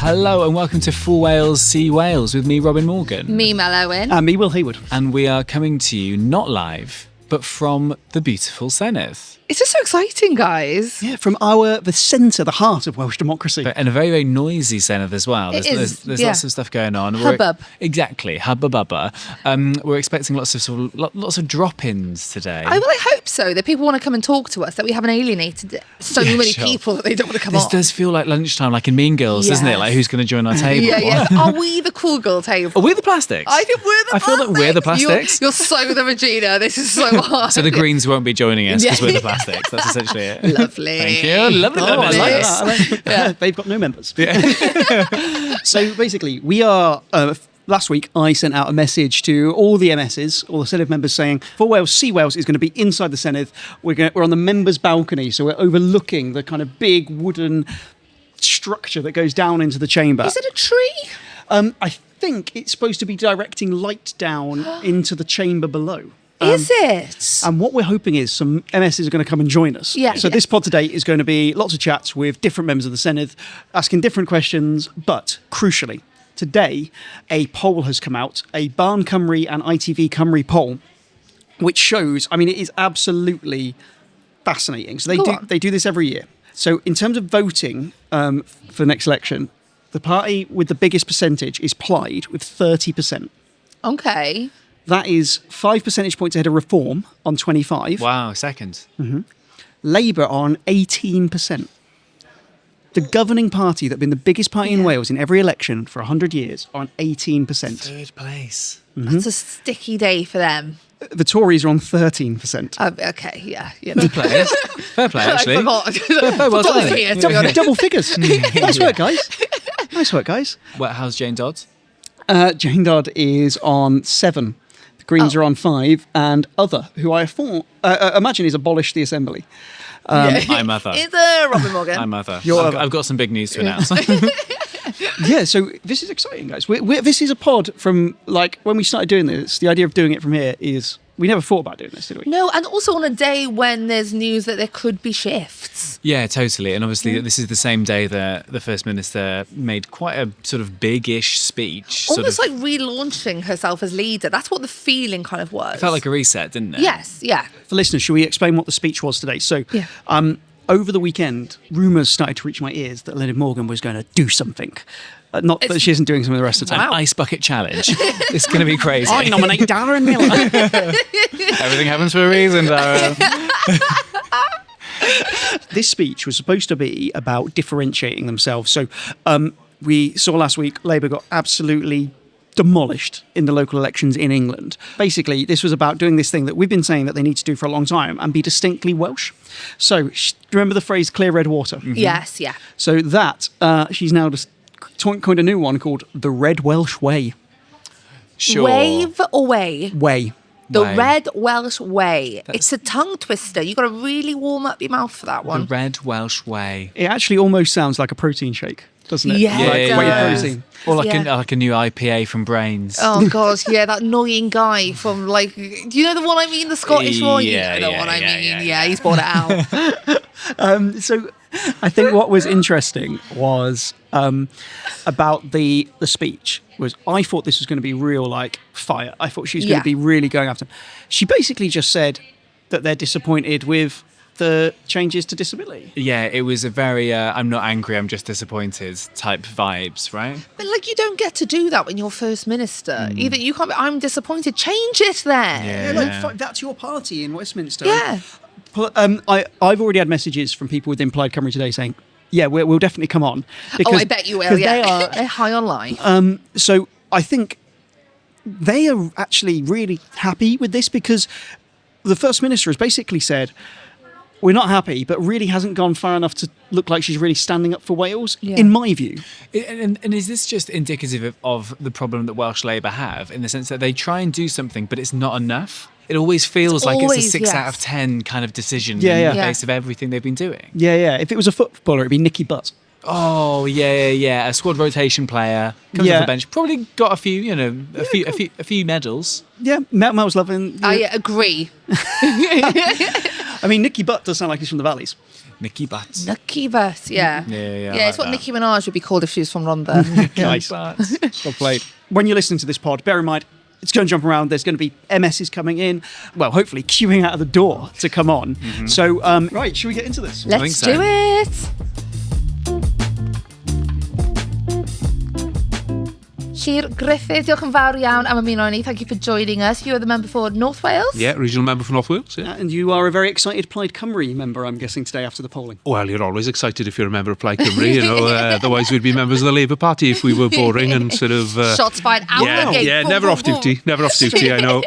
Hello and welcome to Full Wales, See Wales with me, Robin Morgan. Me, Mel Owen. And me, Will Hayward. And we are coming to you not live, but from the beautiful Senedd. It's just so exciting, guys. Yeah, from the centre, the heart of Welsh democracy. And a very, very noisy Senedd as well. There's lots of stuff going on. Hubbub. Exactly, hubba bubba. We're expecting lots of drop-ins today. I hope so, that people want to come and talk to us, that we haven't alienated so many people that they don't want to come on. This does feel like lunchtime, like in Mean Girls, doesn't it? Like, who's going to join our table? Yeah. Are we the cool girl table? Are we the plastics? I think we're the plastics. I feel like we're the plastics. You're so the Regina. This is so hard. So the Greens won't be joining us because we're the plastics. That's essentially it. Lovely. Thank you. Lovely. I like that. Yeah. They've got no members. Yeah. So basically, we are... last week, I sent out a message to all the MSs, all the Senedd members, saying Full Wales, See Wales is going to be inside the Senedd. We're on the members' balcony, so we're overlooking the kind of big wooden structure that goes down into the chamber. Is it a tree? I think it's supposed to be directing light down into the chamber below. Is it? And what we're hoping is some MSs are going to come and join us. Yeah. So this pod today is going to be lots of chats with different members of the Senedd, asking different questions, but crucially, today a poll has come out, a Barn Cymru and ITV Cymru poll, which shows, it is absolutely fascinating. So they do this every year. So in terms of voting for the next election, the party with the biggest percentage is Plaid with 30%. Okay. That is 5 percentage points ahead of Reform on 25. Wow, second. Mm-hmm. Labour on 18%. The governing party that have been the biggest party in Wales in every election for 100 years are on 18%. Third place. Mm-hmm. That's a sticky day for them. The Tories are on 13%. Okay, yeah. Fair play. Fair play, actually. I forgot. Double figures. Nice work, guys. Nice work, guys. Well, how's Jane Dodd? Jane Dodd is on 7. The Greens are on 5. And Other, who I imagine is abolished the Assembly. I'm Other. It's Robin Morgan. I'm Other. Other. I've got some big news to announce. Yeah, so this is exciting, guys. This is a pod from, when we started doing this, the idea of doing it from here is, we never thought about doing this, did we? No, and also on a day when there's news that there could be shifts. Yeah, totally. And obviously this is the same day that the First Minister made quite a sort of big-ish speech. Almost like relaunching herself as leader. That's what the feeling kind of was. It felt like a reset, didn't it? Yes, yeah. For listeners, should we explain what the speech was today? So, over the weekend, rumours started to reach my ears that Eluned Morgan was going to do something. Not that she isn't doing something the rest of the time. An ice bucket challenge. It's going to be crazy. I nominate Darren Miller. Everything happens for a reason, Darren. This speech was supposed to be about differentiating themselves. So we saw last week Labour got absolutely demolished in the local elections in England. Basically, this was about doing this thing that we've been saying that they need to do for a long time and be distinctly Welsh. So, remember the phrase clear red water? Mm-hmm. Yes, yeah. So that, she's now just coined a new one called the Red Welsh Way. Sure. Wave or way? Way. The Way. Red Welsh Way. It's a tongue twister. You've got to really warm up your mouth for that one. The Red Welsh Way. It actually almost sounds like a protein shake, doesn't it? Yeah, Like it whey does. protein. Or like a new IPA from Brains. Oh, God, yeah, that annoying guy from, do you know the one I mean? The Scottish one? You know the one I mean. Yeah, he's bought it out. So I think what was interesting was about the speech was I thought this was going to be real fire. I thought she was going to be really going after him. She basically just said that they're disappointed with the changes to disability. Yeah, it was a very I'm not angry, I'm just disappointed type vibes, right? But you don't get to do that when you're First Minister. Either you can't be, I'm disappointed, change it then. Yeah. That's your party in Westminster. Yeah. I've already had messages from people within Plaid Cymru today saying, yeah, we'll definitely come on. I bet you will, yeah. They're high on life. So I think they are actually really happy with this because the First Minister has basically said, we're not happy, but really hasn't gone far enough to look like she's really standing up for Wales, in my view. And is this just indicative of the problem that Welsh Labour have, in the sense that they try and do something, but it's not enough? It always feels like it's a 6 out of 10 kind of decision in the face of everything they've been doing. Yeah. If it was a footballer, it'd be Nicky Butt. Oh, yeah. A squad rotation player comes off the bench. Probably got a few, a few medals. Yeah, Mel's loving. I agree. I mean, Nicky Butt does sound like he's from the Valleys. Nicky Butt. Nicky Butt, yeah. Yeah, it's what Nicki Minaj would be called if she was from Rhondda. Nice. Well played. When you're listening to this pod, bear in mind, it's going to jump around. There's going to be MSs coming in. Well, hopefully queuing out of the door to come on. So, right, should we get into this? Let's do it. Llyr Gruffydd, diolch yn fawr iawn am ymuno ni. Thank you for joining us. You are the member for North Wales? Yeah, regional member for North Wales, yeah. And you are a very excited Plaid Cymru member, I'm guessing, today after the polling. Well, you're always excited if you're a member of Plaid Cymru, you know. Otherwise, we'd be members of the Labour Party if we were boring and sort of... Shots fired out the gate. Yeah, boom, never boom, off duty. Never off duty, I know.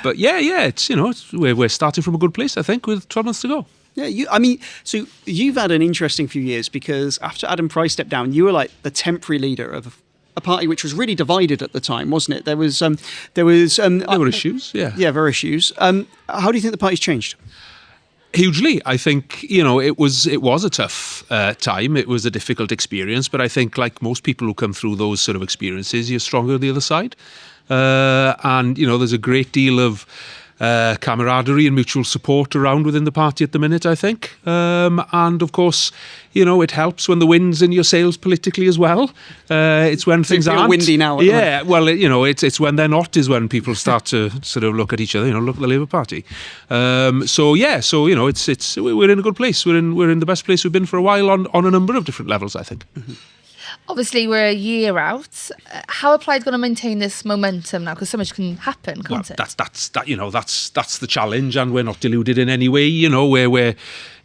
But yeah, it's, you know, we're starting from a good place, I think, with 12 months to go. Yeah, so you've had an interesting few years because after Adam Price stepped down, you were like the temporary leader of a party which was really divided at the time, wasn't it? There were issues, yeah. Yeah, there were issues. How do you think the party's changed? Hugely. I think, you know, it was a tough time. It was a difficult experience, but I think like most people who come through those sort of experiences, you're stronger on the other side. And, you know, there's a great deal of camaraderie and mutual support around within the party at the minute, I think. And of course, you know, it helps when the wind's in your sails politically as well. It's when things aren't windy now. Yeah, well, you know, it's when they're not is when people start to sort of look at each other. You know, look at the Labour Party. So you know, it's we're in a good place. We're in the best place we've been for a while on a number of different levels, I think. Mm-hmm. Obviously, we're a year out. How are Plaid going to maintain this momentum now? Because so much can happen, can't it? That's the challenge, and we're not deluded in any way. You know, we're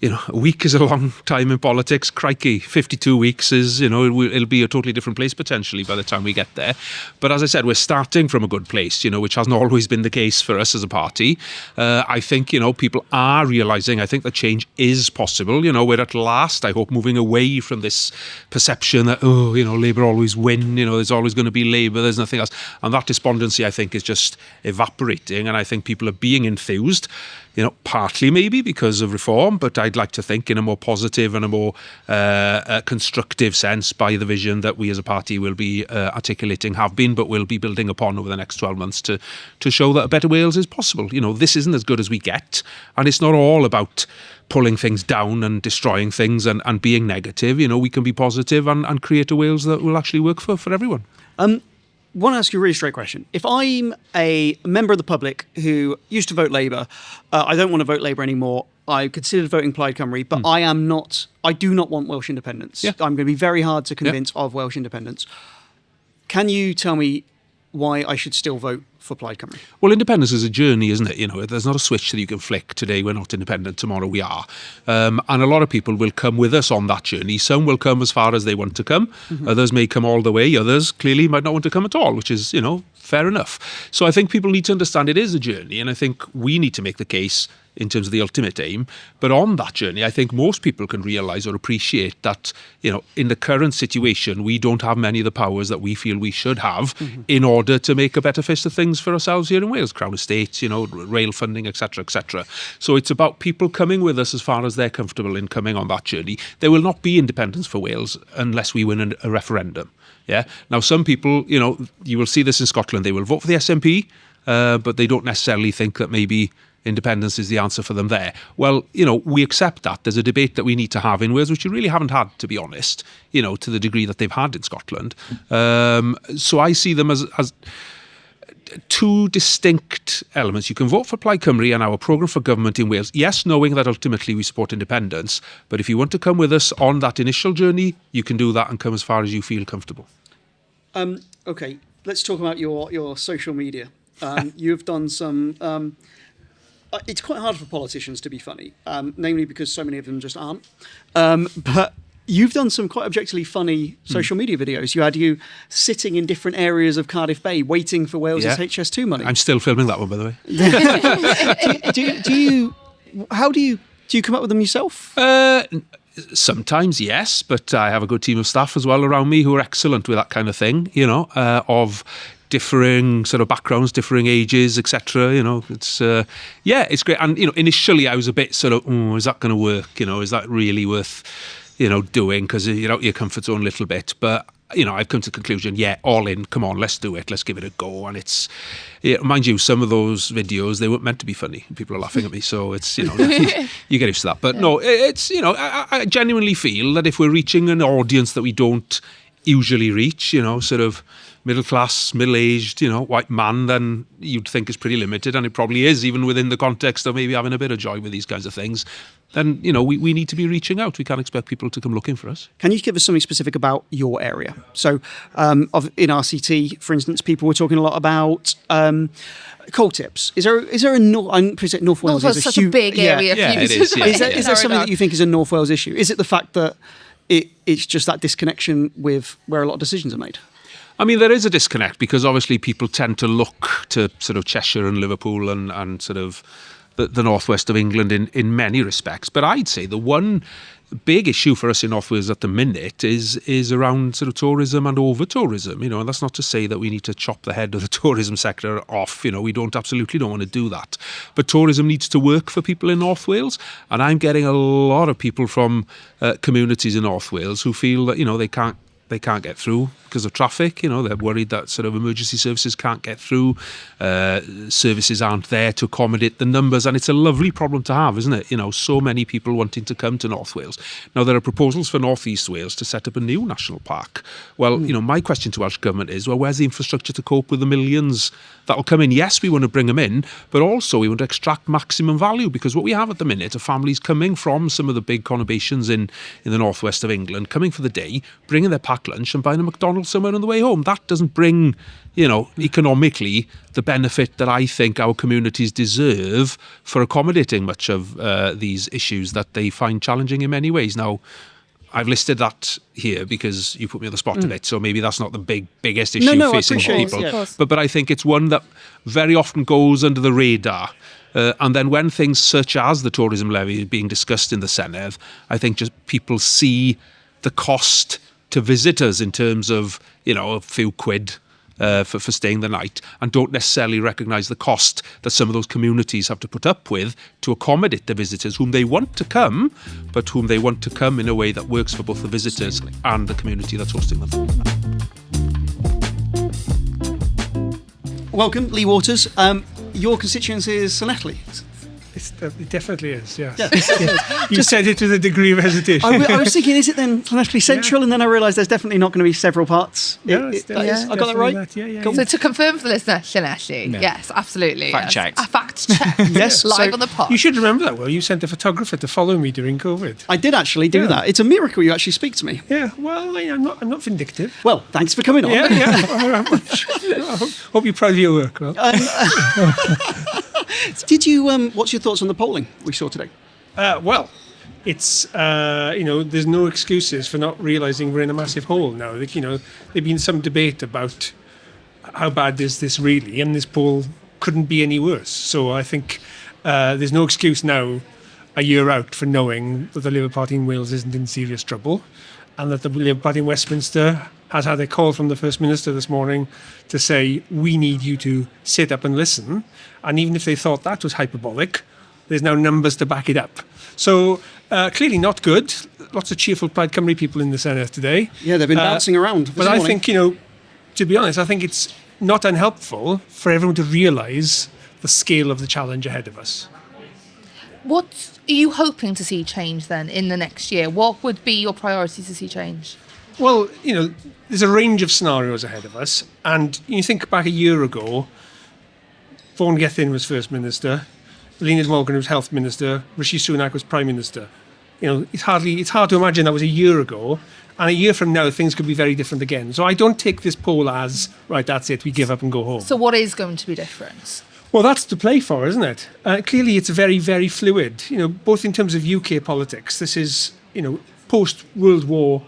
you know, a week is a long time in politics. Crikey, 52 weeks is, you know, it'll be a totally different place potentially by the time we get there. But as I said, we're starting from a good place, you know, which hasn't always been the case for us as a party. I think, you know, people are realising, I think that change is possible. You know, we're at last, I hope, moving away from this perception that, oh, you know, Labour always win, you know, there's always going to be Labour, there's nothing else. And that despondency, I think, is just evaporating. And I think people are being enthused, you know, partly maybe because of reform, but I'd like to think in a more positive and a more constructive sense by the vision that we as a party will be articulating, have been, but will be building upon over the next 12 months to show that a better Wales is possible. You know, this isn't as good as we get, and it's not all about pulling things down and destroying things and being negative. You know, we can be positive and create a Wales that will actually work for everyone. I want to ask you a really straight question. If I'm a member of the public who used to vote Labour, I don't want to vote Labour anymore. I considered voting Plaid Cymru, but I do not want Welsh independence. Yeah. I'm going to be very hard to convince of Welsh independence. Can you tell me why I should still vote for Plaid Cymru? Well, independence is a journey, isn't it? You know, there's not a switch that you can flick. Today we're not independent, tomorrow we are. And a lot of people will come with us on that journey. Some will come as far as they want to come. Mm-hmm. Others may come all the way. Others clearly might not want to come at all, which is, you know, fair enough. So I think people need to understand it is a journey, and I think we need to make the case in terms of the ultimate aim. But on that journey, I think most people can realise or appreciate that, you know, in the current situation, we don't have many of the powers that we feel we should have in order to make a better fist of things for ourselves here in Wales. Crown Estates, you know, rail funding, etc., etc. So it's about people coming with us as far as they're comfortable in coming on that journey. There will not be independence for Wales unless we win a referendum. Yeah. Now, some people, you know, you will see this in Scotland, they will vote for the SNP, but they don't necessarily think that maybe independence is the answer for them there. Well, you know, we accept that. There's a debate that we need to have in Wales, which you really haven't had, to be honest, you know, to the degree that they've had in Scotland. So I see them as two distinct elements. You can vote for Plaid Cymru and our programme for government in Wales, yes, knowing that ultimately we support independence, but if you want to come with us on that initial journey, you can do that and come as far as you feel comfortable. Okay, let's talk about your social media. You've done some... it's quite hard for politicians to be funny, namely because so many of them just aren't. But you've done some quite objectively funny social media videos. You had you sitting in different areas of Cardiff Bay waiting for Wales's HS2 money. I'm still filming that one, by the way. How do you come up with them yourself? Sometimes, yes, but I have a good team of staff as well around me who are excellent with that kind of thing, you know, of differing sort of backgrounds, differing ages, etc. You know, it's it's great. And you know, initially I was a bit sort of, is that going to work? You know, is that really worth, you know, doing? Because you're out your comfort zone a little bit. But I've come to the conclusion, all in, come on, let's do it, let's give it a go. And it's, mind you, some of those videos, they weren't meant to be funny. People are laughing at me, so it's, you get used to that. But no, it's, I genuinely feel that if we're reaching an audience that we don't usually reach, sort of middle class, middle-aged, white man, then you'd think it's pretty limited, and it probably is, even within the context of maybe having a bit of joy with these kinds of things. Then, we need to be reaching out. We can't expect people to come looking for us. Can you give us something specific about your area? So, in RCT, for instance, people were talking a lot about coal tips. Is there a North Wales is such a big area? Yeah, it is. Yeah, is there something that you think is a North Wales issue? Is it the fact that it's just that disconnection with where a lot of decisions are made? I mean, there is a disconnect because obviously people tend to look to sort of Cheshire and Liverpool and sort of the northwest of England in many respects. But I'd say the one big issue for us in North Wales at the minute is around sort of tourism and over-tourism. And that's not to say that we need to chop the head of the tourism sector off. We absolutely don't want to do that. But tourism needs to work for people in North Wales. And I'm getting a lot of people from communities in North Wales who feel that, they can't get through because of traffic. They're worried that sort of emergency services can't get through. Services aren't there to accommodate the numbers. And it's a lovely problem to have, isn't it? So many people wanting to come to North Wales. Now, there are proposals for North East Wales to set up a new national park. Well, my question to Welsh Government is, well, where's the infrastructure to cope with the millions that will come in? Yes, we want to bring them in, but also we want to extract maximum value, because what we have at the minute are families coming from some of the big conurbations in the northwest of England, coming for the day, bringing their packed lunch and buying a McDonald's somewhere on the way home. That doesn't bring, economically the benefit that I think our communities deserve for accommodating much of these issues that they find challenging in many ways. Now, I've listed that here because you put me on the spot a bit, so maybe that's not the biggest issue facing people. Yeah. But I think it's one that very often goes under the radar. And then when things such as the tourism levy are being discussed in the Senedd, I think just people see the cost to visitors in terms of, a few quid for staying the night, and don't necessarily recognise the cost that some of those communities have to put up with to accommodate the visitors whom they want to come, but whom they want to come in a way that works for both the visitors and the community that's hosting them. Welcome, Lee Waters. Your constituency is Senedd. It definitely is, yes. Yeah. You said it with a degree of hesitation. I was thinking, is it then Senedd Central? And then I realised there's definitely not going to be several parts. I got that right? That, So to confirm for the listener, Senedd, yes, absolutely. Fact checked. A fact check. Yes. Live on the pod. You should remember that, Will. You sent a photographer to follow me during COVID. I did actually do that. It's a miracle you actually speak to me. Yeah, well, I'm not vindictive. Well, thanks for coming on. Yeah. I hope you're proud of your work, Will. Did you? What's your thoughts on the polling we saw today? Well, it's there's no excuses for not realising we're in a massive hole now. There's been some debate about how bad is this really, and this poll couldn't be any worse. So I think there's no excuse now, a year out, for knowing that the Labour Party in Wales isn't in serious trouble, and that the Labour Party in Westminster has had a call from the First Minister this morning to say, we need you to sit up and listen. And even if they thought that was hyperbolic, there's now numbers to back it up. So clearly not good. Lots of cheerful Plaid Cymru people in the Senedd today. Yeah, they've been bouncing around. But I think, to be honest, I think it's not unhelpful for everyone to realise the scale of the challenge ahead of us. What are you hoping to see change then in the next year? What would be your priority to see change? Well, there's a range of scenarios ahead of us. And you think back a year ago, Vaughan Gething was First Minister, Eluned Morgan was Health Minister, Rishi Sunak was Prime Minister. It's hard to imagine that was a year ago. And a year from now, things could be very different again. So I don't take this poll as, right, that's it, we give up and go home. So what is going to be different? Well, that's to play for, isn't it? Clearly, it's very, very fluid, both in terms of UK politics. This is, post-World War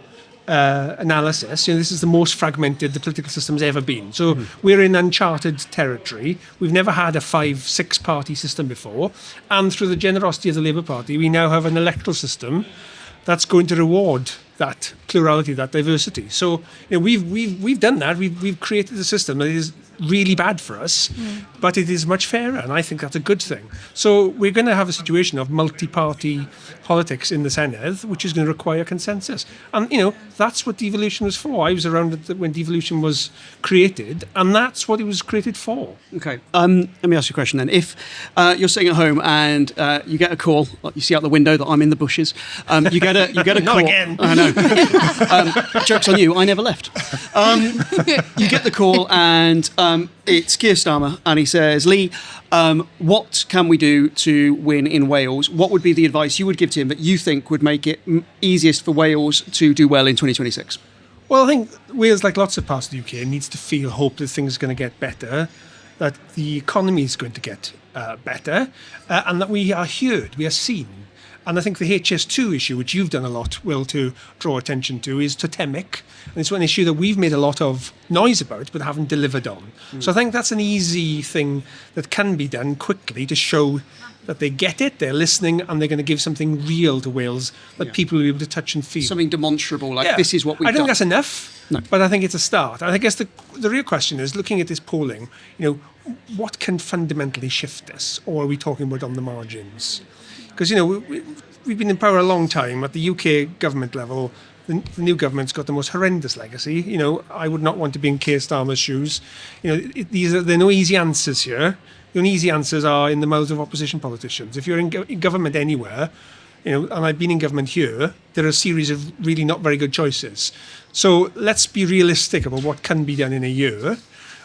analysis. This is the most fragmented the political system's ever been. So we're in uncharted territory. We've never had a 5-6 party system before. And through the generosity of the Labour Party, we now have an electoral system that's going to reward that plurality, that diversity. So we've done that. We've created a system that is really bad for us, but it is much fairer, and I think that's a good thing. So we're going to have a situation of multi-party politics in the Senedd, which is going to require consensus. And, that's what devolution was for. I was around when devolution was created, and that's what it was created for. Okay. Let me ask you a question then. If you're sitting at home and you get a call, like you see out the window that I'm in the bushes, you get a call. Not again. I know. Joke's on you. I never left. You get the call and it's Keir Starmer, and he says, Lee, what can we do to win in Wales? What would be the advice you would give to him that you think would make it easiest for Wales to do well in 2026? Well, I think Wales, like lots of parts of the UK, needs to feel hope that things are going to get better, that the economy is going to get better, and that we are heard, we are seen. And I think the HS2 issue, which you've done a lot, Will, to draw attention to, is totemic. And it's one issue that we've made a lot of noise about, but haven't delivered on. So I think that's an easy thing that can be done quickly to show that they get it, they're listening, and they're going to give something real to Wales that people will be able to touch and feel. Something demonstrable, like this is what we've done. I don't think that's enough, but I think it's a start. And I guess the real question is, looking at this polling, what can fundamentally shift this? Or are we talking about on the margins? Because, we've been in power a long time. At the UK government level, the new government's got the most horrendous legacy. I would not want to be in Keir Starmer's shoes. There are no easy answers here. The only easy answers are in the mouths of opposition politicians. If you're in government anywhere, and I've been in government here, there are a series of really not very good choices. So let's be realistic about what can be done in a year.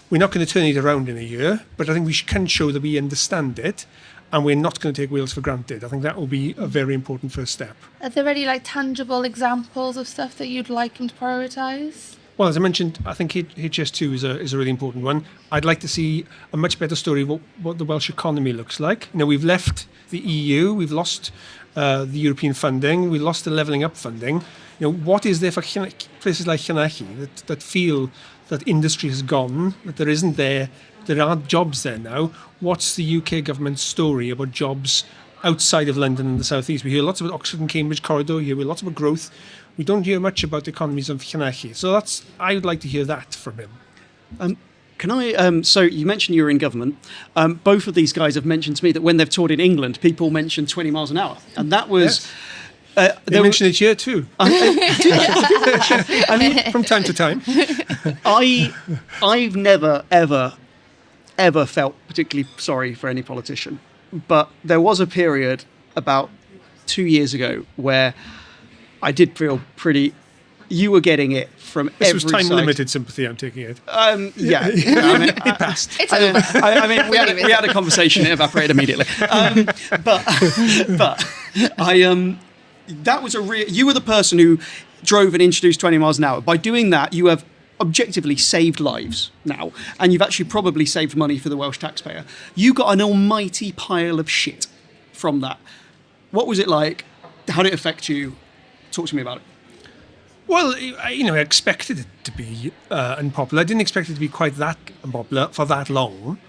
We're not going to turn it around in a year, but I think we can show that we understand it, and we're not going to take Wales for granted. I think that will be a very important first step. Are there any tangible examples of stuff that you'd like him to prioritise? Well, as I mentioned, I think HS2 is a really important one. I'd like to see a much better story of what the Welsh economy looks like. We've left the EU, we've lost the European funding, we lost the levelling up funding. What is there for places like Llanelli that feel that industry has gone, that there aren't jobs there now? What's the UK government's story about jobs outside of London and the South East? We hear lots about Oxford and Cambridge corridor, we hear lots about growth. We don't hear much about the economies of Llanelli. So I would like to hear that from him. Can I? So you mentioned you were in government. Both of these guys have mentioned to me that when they've toured in England, people mention 20 miles an hour, and that was. Yes. They mention it here too. From time to time. I've never ever felt particularly sorry for any politician, but there was a period about 2 years ago where I did feel pretty. You were getting it from this every was time side. limited sympathy. I'm taking it. Yeah. It passed. It's over. We had a conversation. It evaporated immediately. But that was you were the person who drove and introduced 20 miles an hour. By doing that, you have objectively saved lives now, and you've actually probably saved money for the Welsh taxpayer. You got an almighty pile of shit from that. What was it like? How did it affect you? Talk to me about it. Well, I expected it to be unpopular. I didn't expect it to be quite that unpopular for that long.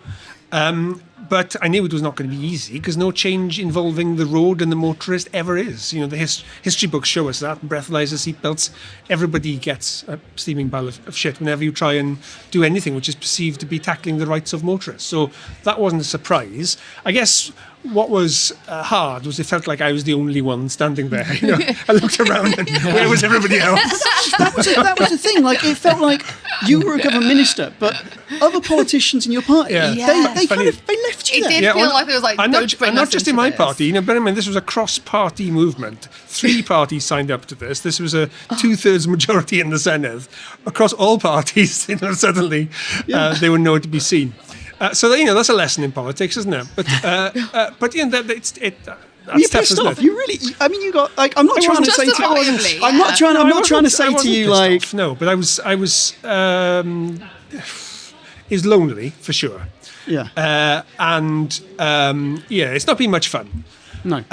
But I knew it was not going to be easy, because no change involving the road and the motorist ever is. The history books show us that. Breathalyzers, seatbelts, everybody gets a steaming pile of shit whenever you try and do anything which is perceived to be tackling the rights of motorists. So that wasn't a surprise. I guess what was hard was it felt like I was the only one standing there. I looked around and where was everybody else? That was the thing. It felt like you were a government minister, but other politicians in your party, they left you there. It did feel like it was and not just in my party. Bear in mind, this was a cross-party movement. 3 parties signed up to this. This was a 2/3 majority in the Senedd. Across all parties, suddenly they were nowhere to be seen. So that's a lesson in politics, isn't it? But that's you pissed tough, off. You really. I mean, you got. I'm not trying to say to you. I'm not trying to say to you off, no, but I was. Is lonely for sure. Yeah. It's not been much fun. No.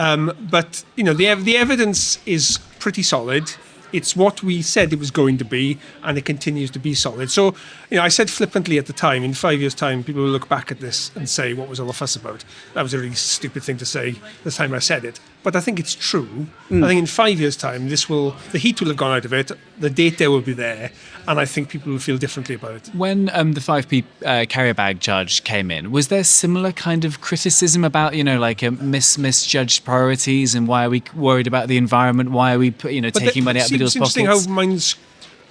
But the evidence is pretty solid. It's what we said it was going to be, and it continues to be solid. So, I said flippantly at the time, in 5 years' time, people will look back at this and say, what was all the fuss about? That was a really stupid thing to say the time I said it. but I think it's true. I think in 5 years' time, the heat will have gone out of it, the data will be there, and I think people will feel differently about it. When the 5p carrier bag charge came in, was there similar kind of criticism about, misjudged priorities, and why are we worried about the environment? Why are we taking money out of people's pockets? It's interesting how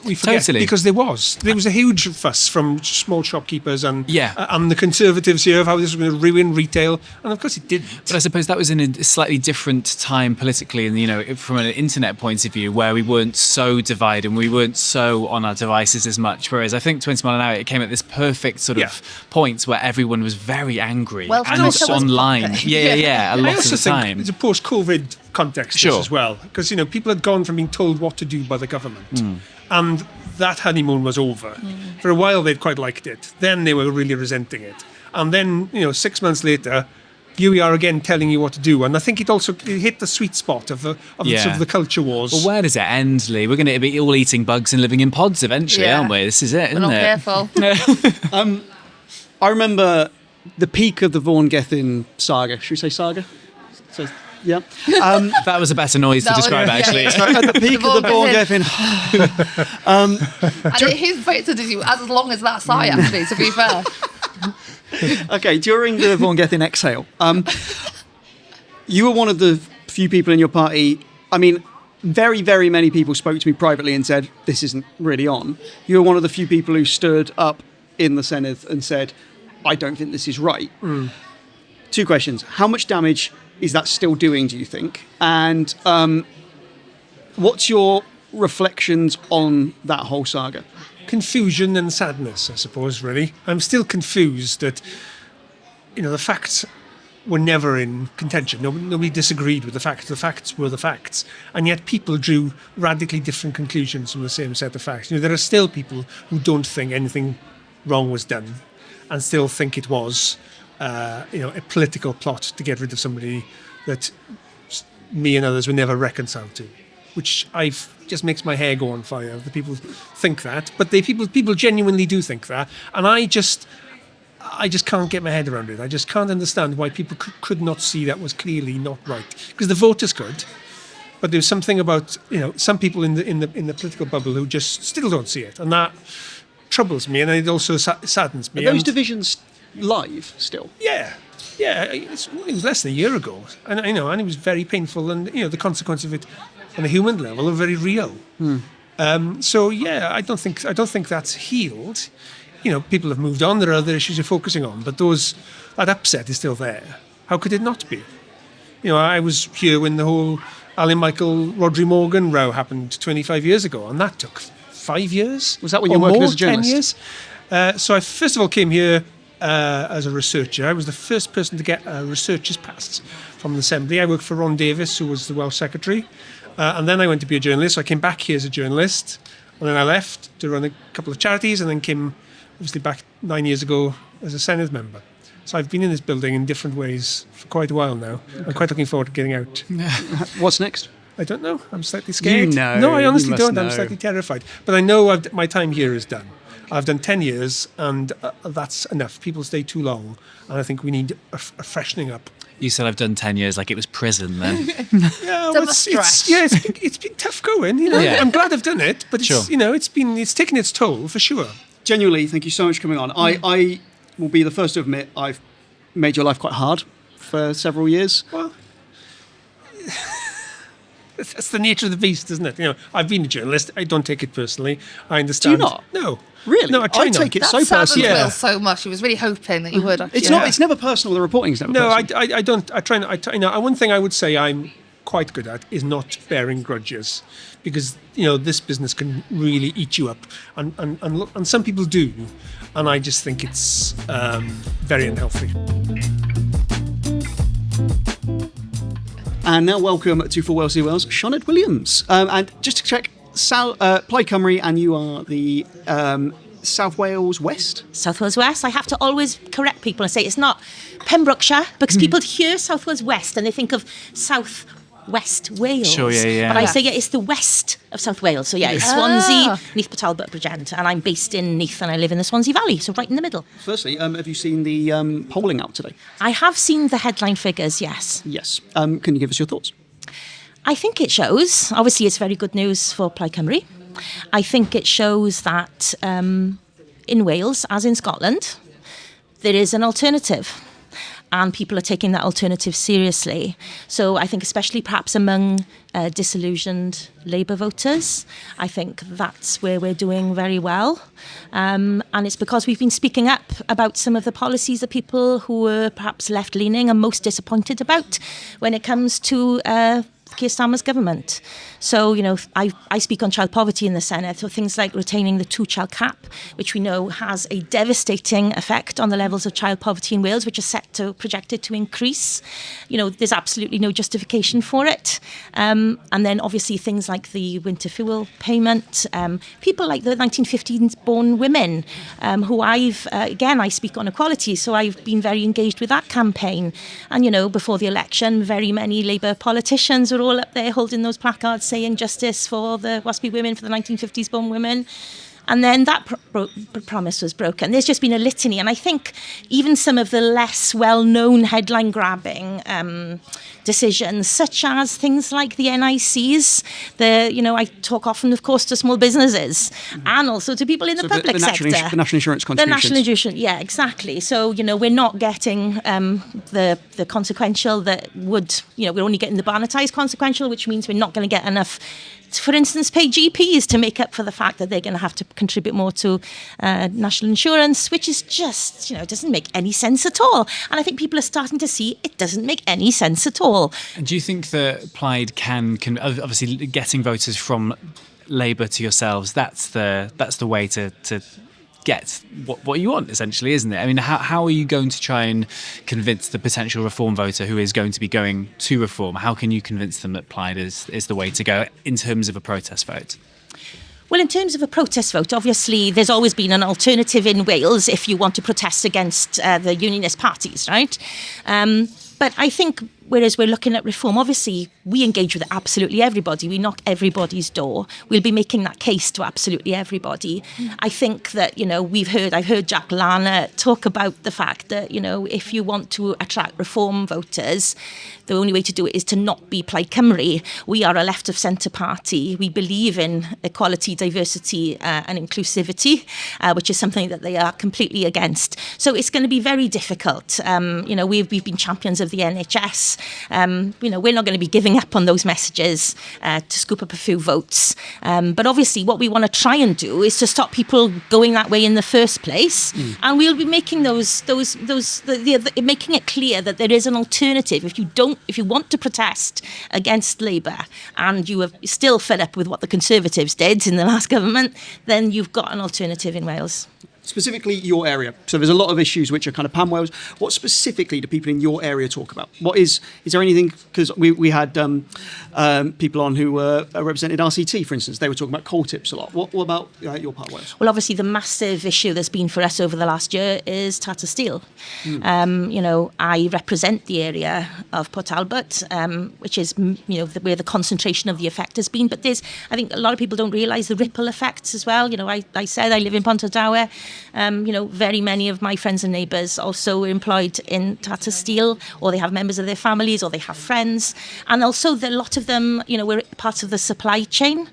we forget, Totally. because there was a huge fuss from small shopkeepers and the Conservatives here of how this was going to ruin retail, and of course it didn't. But I suppose that was in a slightly different time politically, and from an internet point of view, where we weren't so divided and we weren't so on our devices as much. Whereas I think 20 mile an hour, it came at this perfect sort of point where everyone was very angry Well, and it's online. A lot of the time. Think it's a post-COVID context as well, because people had gone from being told what to do by the government. And that honeymoon was over. For a while, they'd quite liked it. Then they were really resenting it. And then, 6 months later, here we are again telling you what to do. And I think it hit the sweet spot of sort of the culture wars. Well, where does it end, Lee? We're going to be all eating bugs and living in pods eventually, aren't we? This is it, isn't it? We're not careful. I remember the peak of the Vaughan Gethin saga. Should we say saga? So, yeah. That was a better noise to describe, actually. At the peak of the Vaughan Gethin. And his votes are as long as that sigh, actually, to be fair. Okay, during the Vaughan Gethin exhale, you were one of the few people in your party. I mean, very, very many people spoke to me privately and said, this isn't really on. You were one of the few people who stood up in the Senedd and said, I don't think this is right. 2 questions. How much damage is that still doing, do you think? And what's your reflections on that whole saga? Confusion and sadness, I suppose, really. I'm still confused that, the facts were never in contention. Nobody disagreed with the facts. The facts were the facts. And yet people drew radically different conclusions from the same set of facts. There are still people who don't think anything wrong was done and still think it was a political plot to get rid of somebody that me and others were never reconciled to, which just makes my hair go on fire. The people think that, but people genuinely do think that, and I just can't get my head around it. I just can't understand why people could not see that was clearly not right, because the voters could, but there's something about some people in the political bubble who just still don't see it, and that troubles me, and it also saddens me. Are those divisions live still? Yeah, it was less than a year ago, and and it was very painful, and the consequence of it on a human level are very real. So I don't think that's healed. People have moved on. There are other issues you're focusing on, but that upset is still there. How could it not be? I was here when the whole Alan Michael Rhodri Morgan row happened 25 years ago, and that took 5 years. Was that when you were working as a journalist? 10 years. So I first of all came here as a researcher. I was the first person to get a researcher's pass from the Assembly. I worked for Ron Davis, who was the Welsh Secretary, and then I went to be a journalist. So I came back here as a journalist, and then I left to run a couple of charities, and then came obviously back 9 years ago as a Senedd member. So I've been in this building in different ways for quite a while now. Okay. I'm quite looking forward to getting out. What's next? I don't know. I'm slightly scared. No, I honestly don't. Know. I'm slightly terrified. But I know my time here is done. I've done 10 years, and that's enough. People stay too long, and I think we need a freshening up. You said I've done 10 years like it was prison then. Yeah, well, it's been tough going. Yeah. I'm glad I've done it, but it's taken its toll for sure. Genuinely, thank you so much for coming on. I will be the first to admit I've made your life quite hard for several years. Well, that's the nature of the beast, isn't it? I've been a journalist. I don't take it personally. I understand. Do you not? No. Really? No, I take it so personally. That so much. He was really hoping that you would. It's not. It's never personal. The reporting's never personal. I don't. I try not. One thing I would say I'm quite good at is not bearing grudges, because this business can really eat you up, and some people do, and I just think it's very unhealthy. And now welcome to For Wales Wales, Shauned Williams. And just to check, Plaid Cymru, and you are the South Wales West? South Wales West. I have to always correct people and say it's not Pembrokeshire, because people hear South Wales West and they think of South West Wales. Sure, yeah. But I say, it's the west of South Wales. So, it's Swansea, Neath Talbot, Bridgend. And I'm based in Neath and I live in the Swansea Valley, so right in the middle. Firstly, have you seen the polling out today? I have seen the headline figures, yes. Yes. Can you give us your thoughts? I think it shows, obviously it's very good news for Plaid Cymru. I think it shows that in Wales, as in Scotland, there is an alternative. And people are taking that alternative seriously. So I think especially perhaps among disillusioned Labour voters, I think that's where we're doing very well. And it's because we've been speaking up about some of the policies that people who were perhaps left-leaning are most disappointed about when it comes to Keir Starmer's government. So, I speak on child poverty in the Senedd, so things like retaining the 2-child cap, which we know has a devastating effect on the levels of child poverty in Wales, which are projected to increase. There's absolutely no justification for it. And then obviously things like the winter fuel payment, people like the 1915s born women, who I speak on equality, so I've been very engaged with that campaign. And, before the election, very many Labour politicians were all up there holding those placards saying justice for the WASPy women, for the 1950s born women. And then that promise was broken. There's just been a litany. And I think even some of the less well-known headline-grabbing decisions, such as things like the NICs, I talk often, of course, to small businesses and also to people in the public sector. The national insurance contributions. The national insurance, yeah, exactly. So, we're not getting the consequential that would, we're only getting the barnetised consequential, which means we're not going to get enough, for instance, pay GPs to make up for the fact that they're going to have to contribute more to national insurance, which is just, doesn't make any sense at all. And I think people are starting to see it doesn't make any sense at all. And do you think that Plaid can obviously getting voters from Labour to yourselves, that's the way to get what you want, essentially, isn't it? I mean, how are you going to try and convince the potential Reform voter who is going to be going to Reform? How can you convince them that Plaid is the way to go in terms of a protest vote? Well, in terms of a protest vote, obviously there's always been an alternative in Wales if you want to protest against the unionist parties, right? But I think whereas we're looking at Reform, obviously we engage with absolutely everybody. We knock everybody's door. We'll be making that case to absolutely everybody. I think that, I've heard Jack Larner talk about the fact that, if you want to attract Reform voters, the only way to do it is to not be Plaid Cymru. We are a left of centre party. We believe in equality, diversity and inclusivity, which is something that they are completely against. So it's going to be very difficult. We've been champions of the NHS. We're not going to be giving up on those messages to scoop up a few votes. But obviously what we want to try and do is to stop people going that way in the first place. And we'll be making making it clear that there is an alternative. If you want to protest against Labour and you are still fed up with what the Conservatives did in the last government, then you've got an alternative in Wales. Specifically your area. So there's a lot of issues which are kind of pan-Wales. What specifically do people in your area talk about? Is there anything, because we had people on who represented RCT, for instance. They were talking about coal tips a lot. What about your part of Wales? Well, obviously the massive issue there's been for us over the last year is Tata Steel. I represent the area of Port Talbot, which is where the concentration of the effect has been. But I think a lot of people don't realise the ripple effects as well. I said I live in Pontardawe. Very many of my friends and neighbours also are employed in Tata Steel, or they have members of their families, or they have friends. And also a lot of them, were part of the supply chain.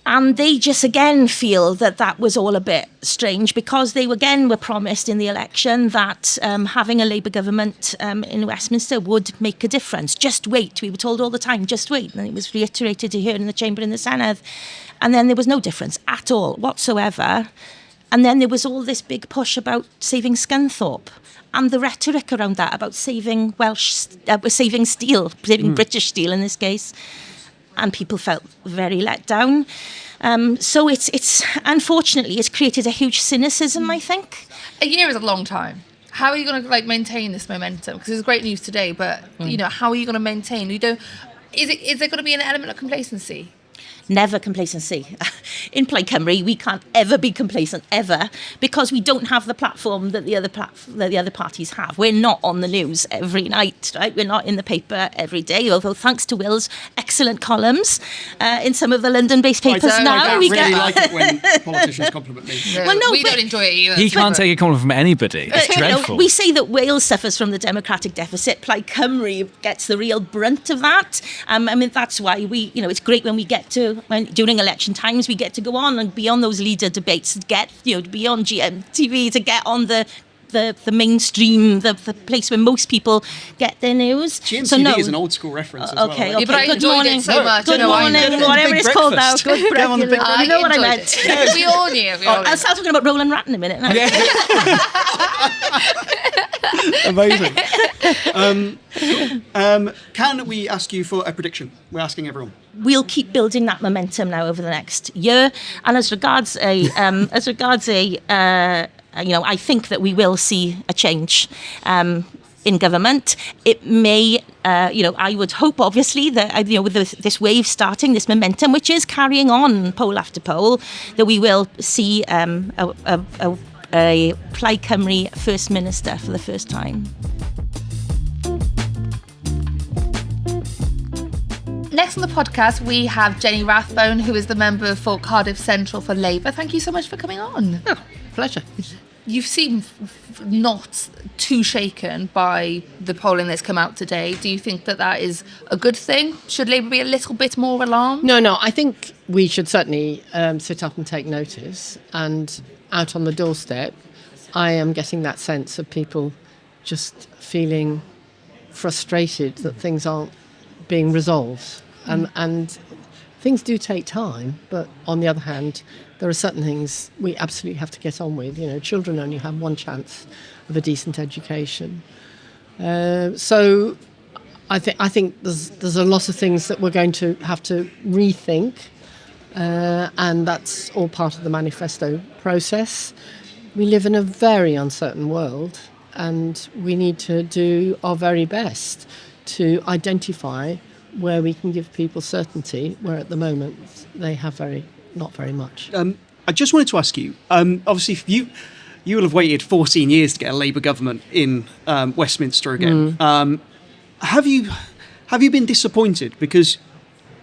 And they just, again, feel that was all a bit strange because they, again, were promised in the election that having a Labour government in Westminster would make a difference. Just wait. We were told all the time, just wait. And it was reiterated here in the Chamber in the Senedd. And then there was no difference at all whatsoever. And then there was all this big push about saving Scunthorpe and the rhetoric around that about saving saving steel, saving British steel in this case. And people felt very let down. So it's unfortunately, it's created a huge cynicism, I think. A year is a long time. How are you going to maintain this momentum? Because it's great news today, but how are you going to maintain? Is there going to be an element of complacency? never complacency. In Plaid Cymru, we can't ever be complacent, ever, because we don't have the platform that the other parties have. We're not on the news every night, right? We're not in the paper every day, although thanks to Will's excellent columns in some of the London-based papers I really like it when politicians compliment me. No, well, no, we don't enjoy it either. He can't take a compliment from anybody. It's dreadful. We say that Wales suffers from the democratic deficit. Plaid Cymru gets the real brunt of that. I mean, that's why it's great when we get to, during election times, we get to go on and be on those leader debates, to get, to be on GMTV, to get on the mainstream, the place where most people get their news. GMTV is an old school reference as well. Okay. Yeah, but I enjoyed it so much. Good morning, whatever it's called now. Good breakfast. You know what I meant. We all knew. I'll start talking about Roland Rat in a minute. Amazing. Can we ask you for a prediction? We're asking everyone. We'll keep building that momentum now over the next year. And as regards I think that we will see a change in government. It may, I would hope, obviously, that with this wave starting, this momentum, which is carrying on poll after poll, that we will see a Plaid Cymru First Minister for the first time. Next on the podcast, we have Jenny Rathbone, who is the member for Cardiff Central for Labour. Thank you so much for coming on. Oh, pleasure. You seem not too shaken by the polling that's come out today. Do you think that is a good thing? Should Labour be a little bit more alarmed? No, I think we should certainly sit up and take notice. And out on the doorstep, I am getting that sense of people just feeling frustrated that things aren't being resolved. And things do take time, but on the other hand, there are certain things we absolutely have to get on with. Children only have one chance of a decent education. So I think there's a lot of things that we're going to have to rethink, and that's all part of the manifesto process. We live in a very uncertain world, and we need to do our very best to identify where we can give people certainty, where at the moment they have not very much. I just wanted to ask you, obviously you will have waited 14 years to get a Labour government in Westminster again. Have you been disappointed? Because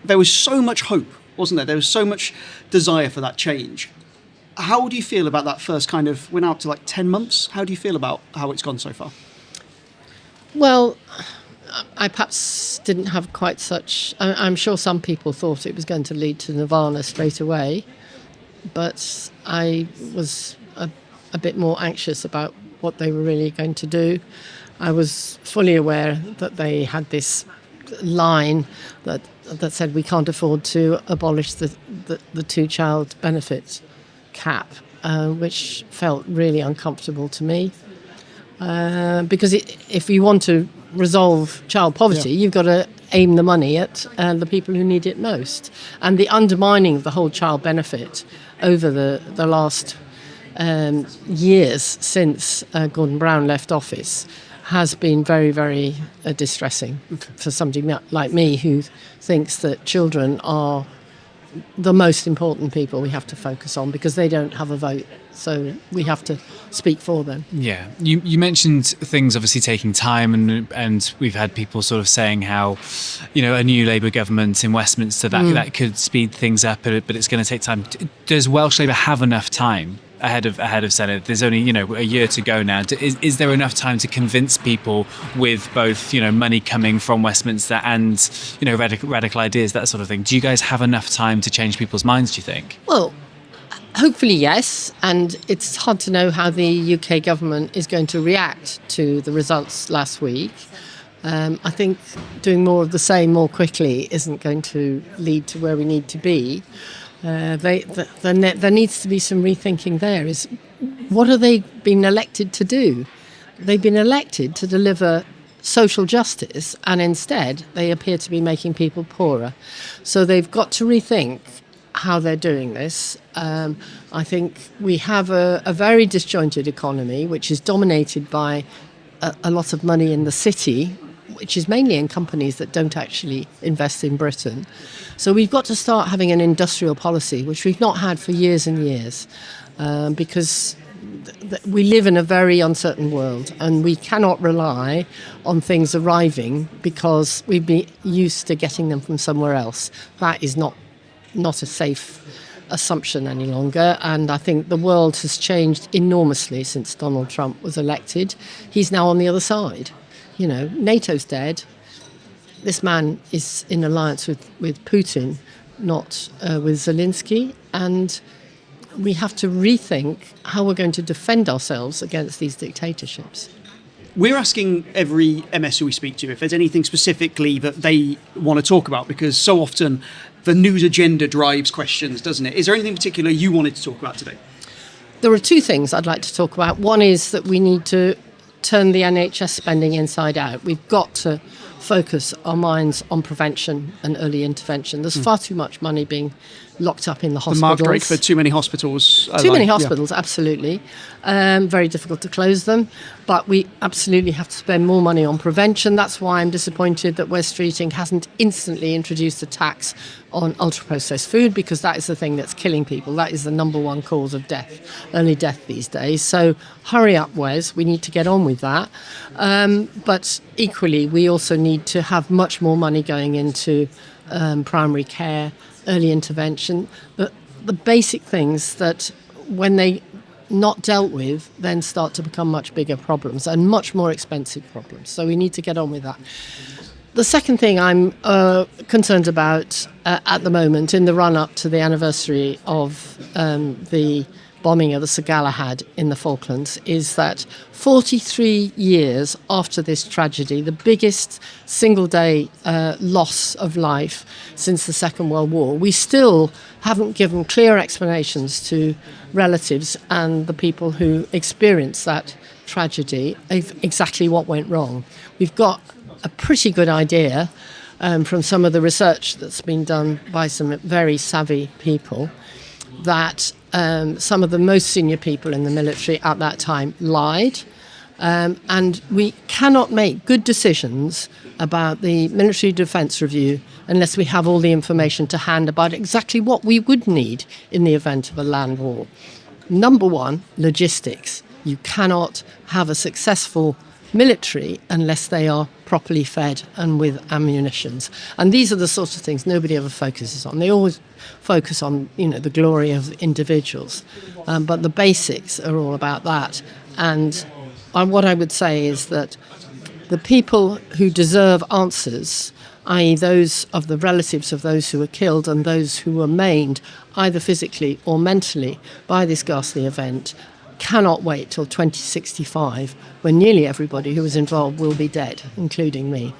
there was so much hope, wasn't there? There was so much desire for that change. How do you feel about that first we're now up to 10 months? How do you feel about how it's gone so far? Well, I perhaps didn't have quite such... I'm sure some people thought it was going to lead to Nirvana straight away, but I was a bit more anxious about what they were really going to do. I was fully aware that they had this line that said we can't afford to abolish the two-child benefit cap, which felt really uncomfortable to me. Because if you want to resolve child poverty, you've got to aim the money at the people who need it most. And the undermining of the whole child benefit over the last years since Gordon Brown left office has been very, very distressing for somebody like me who thinks that children are the most important people we have to focus on because they don't have a vote. So we have to speak for them. Yeah. You mentioned things obviously taking time and we've had people sort of saying how, a new Labour government in Westminster, that could speed things up, but it's going to take time. Does Welsh Labour have enough time ahead of Senedd? There's only, a year to go now. Is there enough time to convince people with both, money coming from Westminster and, radical ideas, that sort of thing? Do you guys have enough time to change people's minds, do you think? Well, hopefully, yes. And it's hard to know how the UK government is going to react to the results last week. I think doing more of the same more quickly isn't going to lead to where we need to be. There needs to be some rethinking there. Is what have they been elected to do? They've been elected to deliver social justice, and instead they appear to be making people poorer. So they've got to rethink how they're doing this. I think we have a very disjointed economy, which is dominated by a lot of money in the city, which is mainly in companies that don't actually invest in Britain. So we've got to start having an industrial policy, which we've not had for years and years, because we live in a very uncertain world, and we cannot rely on things arriving because we've been used to getting them from somewhere else. That is not a safe assumption any longer, and I think the world has changed enormously since Donald Trump was elected. He's now on the other side. You know, NATO's dead. This man is in alliance with Putin, not with Zelensky, and we have to rethink how we're going to defend ourselves against these dictatorships. We're asking every MS who we speak to if there's anything specifically that they want to talk about, because so often the news agenda drives questions, doesn't it? Is there anything particular you wanted to talk about today? There are two things I'd like to talk about. One is that we need to turn the NHS spending inside out. We've got to focus our minds on prevention and early intervention. There's far too much money being locked up in the hospitals. The Mark Drake for too many hospitals. Many hospitals, absolutely. Very difficult to close them. But we absolutely have to spend more money on prevention. That's why I'm disappointed that West Streeting hasn't instantly introduced a tax on ultra-processed food, because that is the thing that's killing people. That is the number one cause of death, early death these days. So hurry up, Wes. We need to get on with that. But equally, we also need to have much more money going into primary care, early intervention, the basic things that, when they not dealt with, then start to become much bigger problems and much more expensive problems. So we need to get on with that. The second thing I'm concerned about at the moment, in the run-up to the anniversary of the bombing of the Sir Galahad in the Falklands, is that 43 years after this tragedy, the biggest single-day loss of life since the Second World War, we still haven't given clear explanations to relatives and the people who experienced that tragedy of exactly what went wrong. We've got a pretty good idea from some of the research that's been done by some very savvy people that some of the most senior people in the military at that time lied. And we cannot make good decisions about the military defence review unless we have all the information to hand about exactly what we would need in the event of a land war. Number one, logistics. You cannot have a successful military unless they are properly fed and with ammunitions. And these are the sorts of things nobody ever focuses on. They always focus on, the glory of individuals. But the basics are all about that. And what I would say is that the people who deserve answers, i.e. those of the relatives of those who were killed and those who were maimed, either physically or mentally, by this ghastly event, cannot wait till 2065, when nearly everybody who was involved will be dead, including me.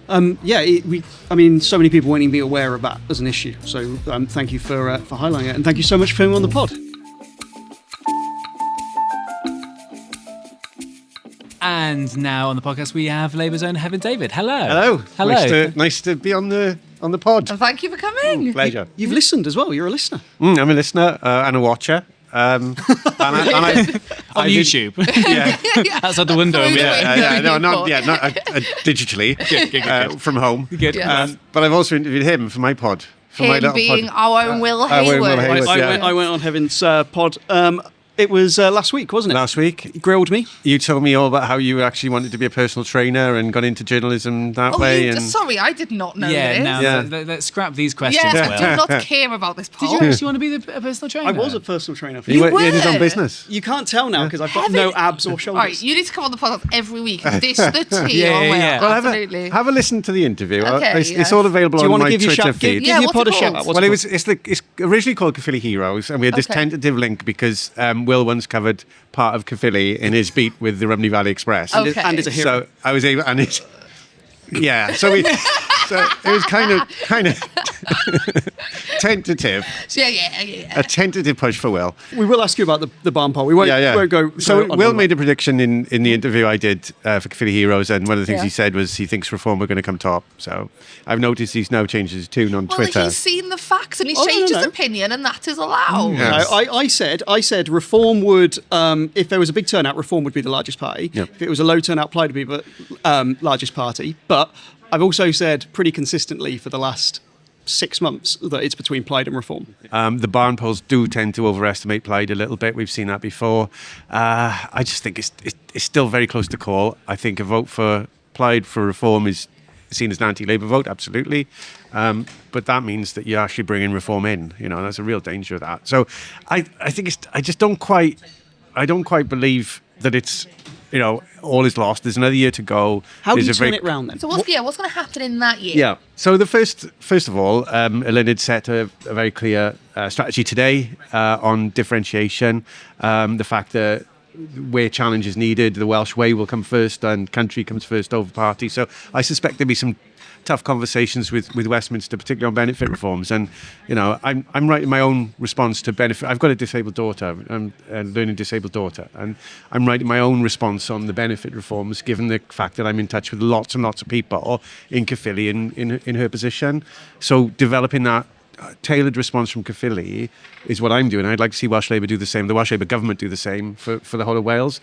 So many people won't even be aware of that as an issue. So thank you for highlighting it, and thank you so much for coming on the pod. And now on the podcast we have Labour's own Heaven David. Hello. Nice to be on the pod. And thank you for coming. Pleasure. You've listened as well. You're a listener. I'm a listener and a watcher. On YouTube. Yeah. Outside the window. Not digitally from home. Good. But I've also interviewed him for my pod. Him being our own Will Hayward. I went on Heaven's pod. It was last week, wasn't it? Last week. You grilled me. You told me all about how you actually wanted to be a personal trainer and got into journalism that way. Sorry, I did not know this. Let's scrap these questions. Yes, I do not care about this poll. Did you actually want to be a personal trainer? I was a personal trainer. You had his own business. You can't tell now because I've got no abs or shoulders. All right, you need to come on the podcast every week and dish the tea. Well, absolutely. Have a listen to the interview. Okay, it's all available on my Twitter feed. Give your pod a shout. Well, it's originally called Caerphilly Heroes, and we had this tentative link because Will once covered part of Caerphilly in his beat with the Rhymney Valley Express. And is a hero. So I was able, and it's, yeah. So we. was kind of tentative. Yeah. A tentative push for Will. We will ask you about the barn poll. We won't, won't go. So on Will that. made a prediction in the interview I did for Caerphilly Heroes, and one of the things he said was he thinks reform are going to come top. So I've noticed he's now changed his tune on Twitter. He's seen the facts and he's changed his opinion, and that is allowed. Yes. No, I said reform would, if there was a big turnout, reform would be the largest party. Yep. If it was a low turnout, Plaid would be the largest party. But I've also said pretty consistently for the last 6 months that it's between Plaid and reform. The barn polls do tend to overestimate Plaid a little bit. We've seen that before. I just think it's still very close to call. I think a vote for Plaid for reform is seen as an anti-Labour vote, absolutely. But that means that you're actually bringing reform in. That's a real danger of that. So I think I don't quite believe that it's, all is lost. There's another year to go. How do you turn it round then? So what's going to happen in that year? Yeah. So the first of all, Eluned set a very clear strategy today on differentiation. The fact that where challenge is needed, the Welsh way will come first and country comes first over party. So I suspect there'll be some tough conversations with Westminster, particularly on benefit reforms. And, I'm writing my own response to benefit. I've got a disabled daughter, a learning disabled daughter, and I'm writing my own response on the benefit reforms, given the fact that I'm in touch with lots and lots of people in Caerphilly in her position. So developing that tailored response from Caerphilly is what I'm doing. I'd like to see Welsh Labour do the same, the Welsh Labour government do the same for the whole of Wales.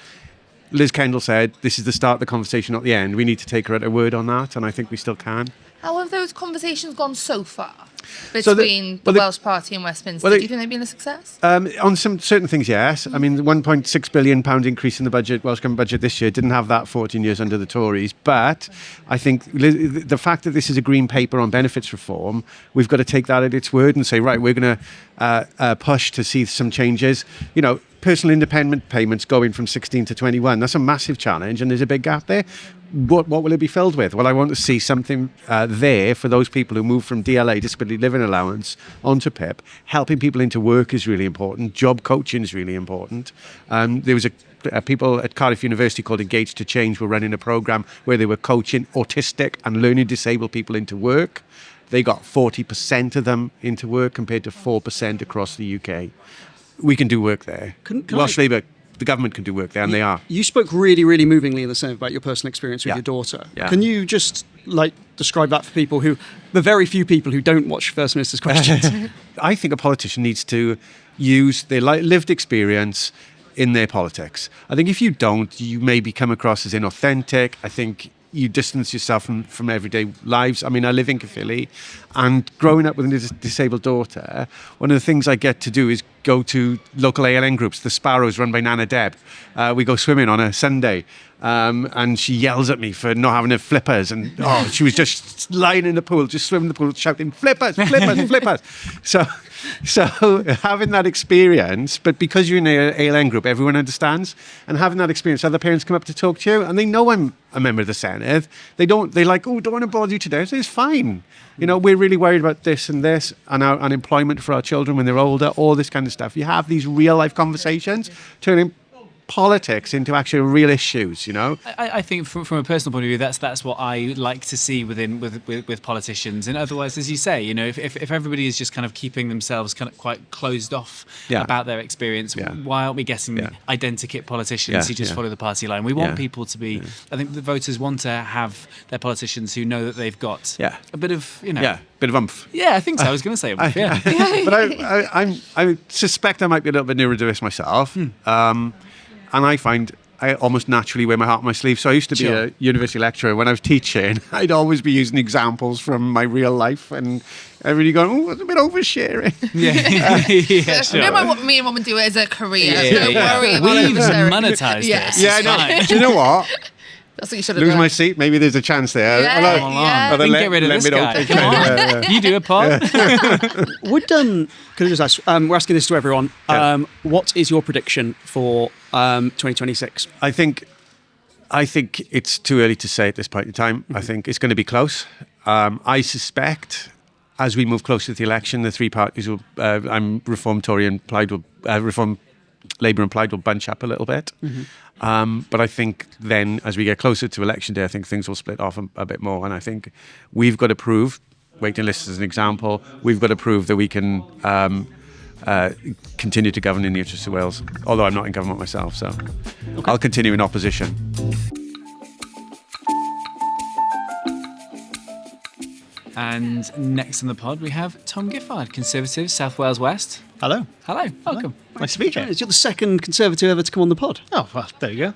Liz Kendall said, this is the start of the conversation, not the end. We need to take her at her word on that, and I think we still can. How have those conversations gone so far between the Welsh Party and Westminster? Do you think they've been a success? On some certain things, yes. I mean, the £1.6 billion increase in the budget, Welsh Government budget this year, didn't have that 14 years under the Tories. But I think the fact that this is a green paper on benefits reform, we've got to take that at its word and say, right, we're going to push to see some changes. Personal independent payments going from 16 to 21. That's a massive challenge, and there's a big gap there. What will it be filled with? Well, I want to see something there for those people who move from DLA, disability living allowance, onto PIP. Helping people into work is really important. Job coaching is really important. There was people at Cardiff University called Engage to Change were running a programme where they were coaching autistic and learning disabled people into work. They got 40% of them into work compared to 4% across the UK. We can do work there. Welsh Labour, the government can do work there, and they are. You spoke really, really movingly in the Senedd about your personal experience with your daughter. Yeah. Can you just describe that for people the very few people who don't watch First Minister's Questions? I think a politician needs to use their lived experience in their politics. I think if you don't, you maybe come across as inauthentic. I think you distance yourself from everyday lives. I mean, I live in Caerphilly, and growing up with a disabled daughter, one of the things I get to do is go to local ALN groups, the Sparrows run by Nana Deb. We go swimming on a Sunday, and she yells at me for not having her flippers, and she was just lying in the pool, just swimming in the pool, shouting, flippers, flippers, flippers. So having that experience, but because you're in an ALN group, everyone understands, and having that experience, other parents come up to talk to you, and they know I'm a member of the Senedd. They're like, don't want to bother you today. So it's fine. We're really worried about this and our unemployment for our children when they're older, all this kind of stuff. You have these real life conversations, turning politics into actually real issues. I think from a personal point of view, that's what I like to see with politicians. And otherwise, as you say, if everybody is just kind of keeping themselves kind of quite closed off about their experience, why aren't we getting identikit politicians who just follow the party line? We want people to be. I think the voters want to have their politicians who know that they've got a bit of bit of umph. Yeah, I think so. I was going to say umph. But I suspect I might be a little bit neurodiverse myself. And I find I almost naturally wear my heart on my sleeve. So I used to be a university lecturer. When I was teaching, I'd always be using examples from my real life, and everybody going, it's a bit oversharing. What me and Mum do it as a career. Don't worry about We've monetized this. Yeah, I know. Do you know what? That's what you should have Lose done. my seat. Maybe there's a chance there. We can get rid of this guy. Come on. You do a pod. Could I just ask, we're asking this to everyone. What is your prediction for 2026? I think it's too early to say at this point in time. I think it's going to be close. I suspect as we move closer to the election, the three parties will, Reform, Tory and Plaid will, Reform, Labour and Plaid will bunch up a little bit. But I think then, as we get closer to election day, I think things will split off a bit more. And I think we've got to prove, waiting lists as an example, we've got to prove that we can continue to govern in the interest of Wales. Although I'm not in government myself, so I'll continue in opposition. And next on the pod, we have Tom Giffard, Conservative, South Wales West. Hello. Hello, welcome. Nice to meet you. You're the second Conservative ever to come on the pod. Oh, well, there you go.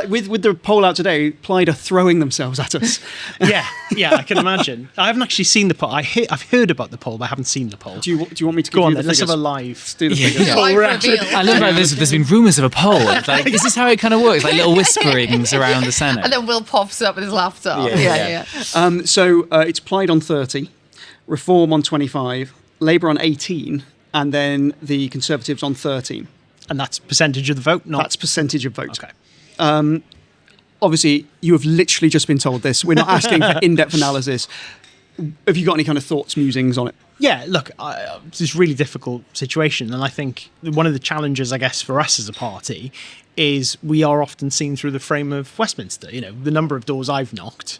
With the poll out today, Plaid are throwing themselves at us. Yeah, I can imagine. I haven't actually seen the poll. I've heard about the poll, but I haven't seen the poll. Do you want me to go give on you then? the Let's figures? have a live. Let's do the figures. I love how there's been rumours of a poll. Like, is this how it kind of works? Like little whisperings around the Senate. And then Will pops up with his laptop. Yeah. So it's Plaid on 30, Reform on 25, Labour on 18, and then the Conservatives on 13. And that's percentage of the vote? That's percentage of vote. Okay. Obviously, you have literally just been told this. We're not asking for in-depth analysis. Have you got any kind of thoughts, musings on it? Yeah, look, it's this really difficult situation. And I think one of the challenges, I guess, for us as a party is we are often seen through the frame of Westminster. You know, the number of doors I've knocked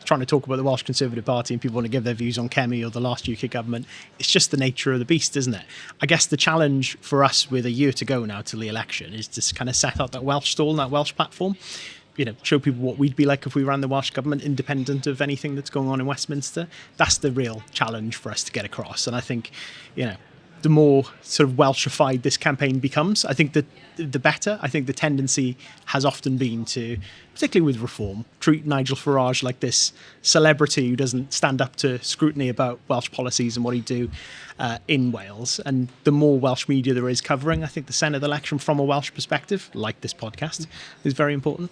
trying to talk about the Welsh Conservative Party and people want to give their views on Kemi or the last UK government. It's just the nature of the beast, isn't it? I guess the challenge for us with a year to go now till the election is to kind of set up that Welsh stall and that Welsh platform. You know, show people what we'd be like if we ran the Welsh government independent of anything that's going on in Westminster. That's the real challenge for us to get across. And I think, you know, the more sort of Welshified this campaign becomes, I think that the better. I think the tendency has often been to, particularly with Reform, treat Nigel Farage like this celebrity who doesn't stand up to scrutiny about Welsh policies and what he'd do in Wales. And the more Welsh media there is covering, I think the Senedd election from a Welsh perspective, like this podcast, is very important.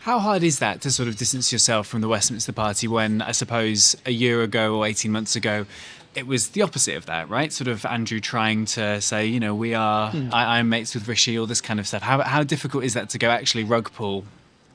How hard is that to sort of distance yourself from the Westminster Party when, I suppose, a year ago or 18 months ago, it was the opposite of that, right? Sort of Andrew trying to say, you know, I'm mates with Rishi, all this kind of stuff. How difficult is that to go, actually, rug pull?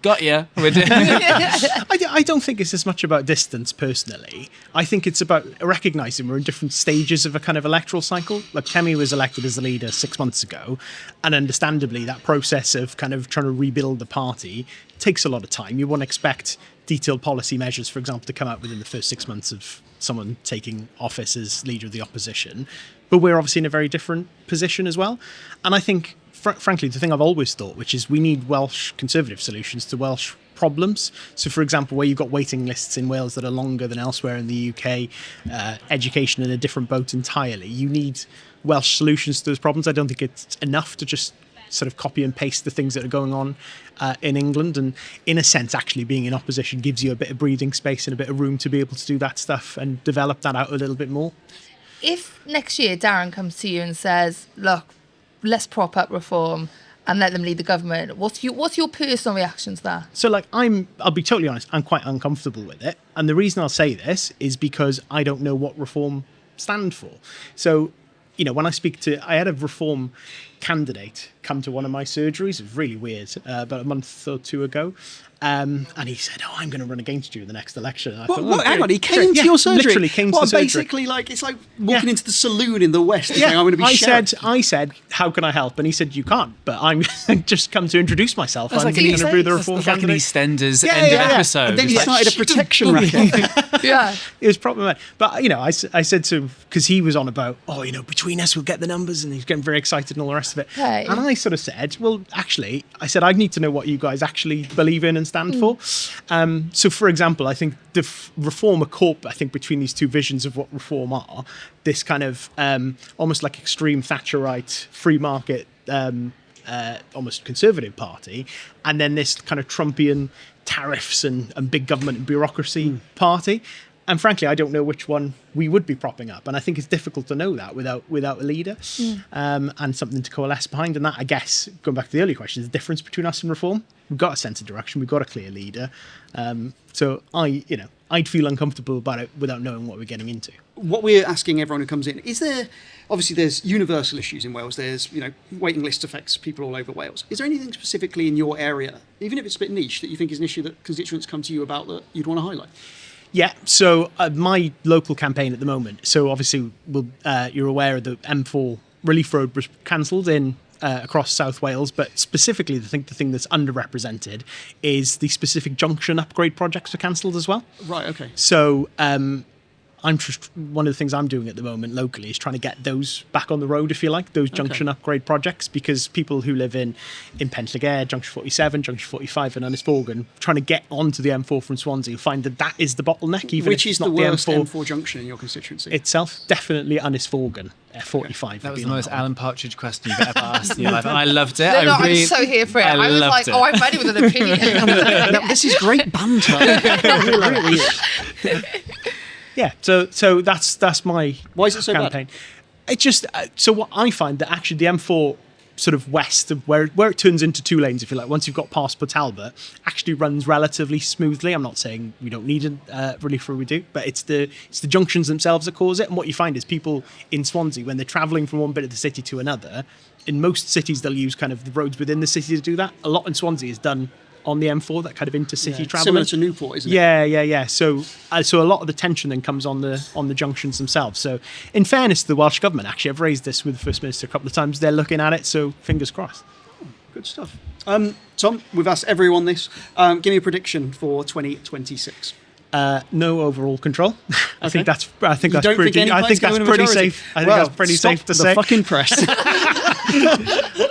Got ya. I don't think it's as much about distance, personally. I think it's about recognising we're in different stages of a kind of electoral cycle. Like Kemi was elected as the leader 6 months ago, and understandably that process of kind of trying to rebuild the party takes a lot of time. You wouldn't expect detailed policy measures, for example, to come out within the first 6 months of someone taking office as leader of the opposition. But we're obviously in a very different position as well. And I think, frankly, the thing I've always thought, which is we need Welsh Conservative solutions to Welsh problems. So, for example, where you've got waiting lists in Wales that are longer than elsewhere in the UK, education in a different boat entirely, you need Welsh solutions to those problems. I don't think it's enough to just sort of copy and paste the things that are going on in England. And in a sense, actually being in opposition gives you a bit of breathing space and a bit of room to be able to do that stuff and develop that out a little bit more. If next year Darren comes to you and says, look, let's prop up Reform and let them lead the government, what's your personal reaction to that? So, like, I'll be totally honest, I'm quite uncomfortable with it. And the reason I'll say this is because I don't know what Reform stand for. So, you know, when I had a Reform candidate come to one of my surgeries. It was really weird, about a month or two ago. And he said, I'm going to run against you in the next election. And I thought, hang on, he came to your surgery? Literally came to the surgery. Basically, like, it's like walking into the saloon in the West and saying, I'm going to be sheriff. I said, how can I help? And he said, you can't, but I'm just come to introduce myself. That's I'm going to be the Reform candidate. Like an EastEnders end of episode. And then he started a protection racket. Yeah. It was problematic. But, you know, I said to him, because he was on about, between us, we'll get the numbers, and he's getting very excited and all the rest of it. Hey. And I sort of said, well, actually, I need to know what you guys actually believe in and stand for. So, for example, I think the Reform are caught, I think, between these two visions of what Reform are. This kind of almost like extreme Thatcherite, free market, almost conservative party, and then this kind of Trumpian tariffs and big government and bureaucracy party. And frankly, I don't know which one we would be propping up. And I think it's difficult to know that without a leader and something to coalesce behind. And that, I guess, going back to the earlier question, is the difference between us and Reform. We've got a sense of direction. We've got a clear leader. So I'd feel uncomfortable about it without knowing what we're getting into. What we're asking everyone who comes in, is there, obviously there's universal issues in Wales. There's, waiting list affects people all over Wales. Is there anything specifically in your area, even if it's a bit niche, that you think is an issue that constituents come to you about that you'd want to highlight? Yeah, so my local campaign at the moment, so obviously you're aware the M4 Relief Road was cancelled in across South Wales, but specifically, I think the thing that's underrepresented is the specific junction upgrade projects are cancelled as well. Right, okay. So I'm just, one of the things I'm doing at the moment locally is trying to get those back on the road, if you like, those junction upgrade projects, because people who live in Pentllygare, Junction 47, Junction 45 and Ynysforgan, trying to get onto the M4 from Swansea, find that is the bottleneck, even Which if is it's not the worst the M4 junction in your constituency? itself. Definitely Ynysforgan, 45. That was the most Alan Partridge question you've ever asked in your life, and I loved it. I'm so here for it. I was like, I'm ready with an opinion. This is great banter. It really is. Yeah, so that's my Why is it so campaign. bad? It just so what I find that actually the M4 sort of west of where it turns into two lanes, if you like, once you've got past Port Talbot, actually runs relatively smoothly. I'm not saying we don't need relief for we do, but it's the junctions themselves that cause it. And what you find is people in Swansea, when they're travelling from one bit of the city to another, in most cities they'll use kind of the roads within the city to do that. A lot in Swansea is done on the M4, that kind of intercity travel. Similar to Newport, isn't it? Yeah. So a lot of the tension then comes on the junctions themselves. So in fairness to the Welsh Government, actually, I've raised this with the First Minister a couple of times. They're looking at it, so fingers crossed. Good stuff. Tom, we've asked everyone this. Give me a prediction for 2026. No overall control. I think that's pretty safe. I think that's pretty safe to say. The fucking press.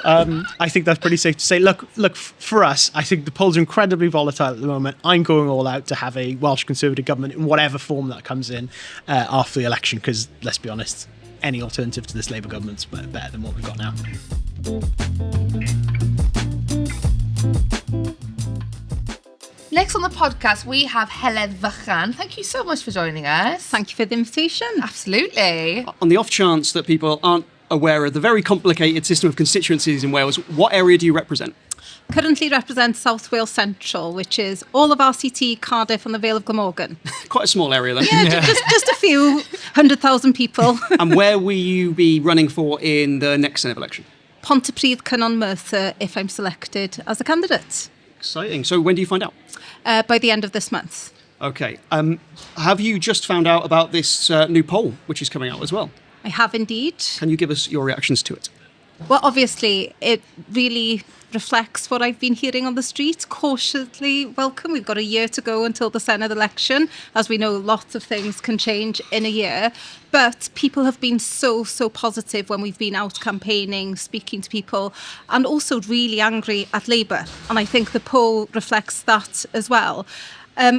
I think that's pretty safe to say. Look, for us, I think the polls are incredibly volatile at the moment. I'm going all out to have a Welsh Conservative government in whatever form that comes in after the election, because let's be honest, any alternative to this Labour government's better than what we've got now. Next on the podcast, we have Heledd Vychan. Thank you so much for joining us. Thank you for the invitation. Absolutely. On the off chance that people aren't aware of the very complicated system of constituencies in Wales, what area do you represent? Currently represent South Wales Central, which is all of RCT, Cardiff and the Vale of Glamorgan. Quite a small area then. Yeah, just a few 100,000 people. And where will you be running for in the next Senedd election? Pontypridd, Cynon, Merthyr, if I'm selected as a candidate. Exciting. So when do you find out? By the end of this month. Okay. Have you just found out about this new poll, which is coming out as well? I have indeed. Can you give us your reactions to it? Well, obviously, it really reflects what I've been hearing on the street. Cautiously welcome. We've got a year to go until the Senedd election. As we know, lots of things can change in a year. But people have been so positive when we've been out campaigning, speaking to people, and also really angry at Labour. And I think the poll reflects that as well.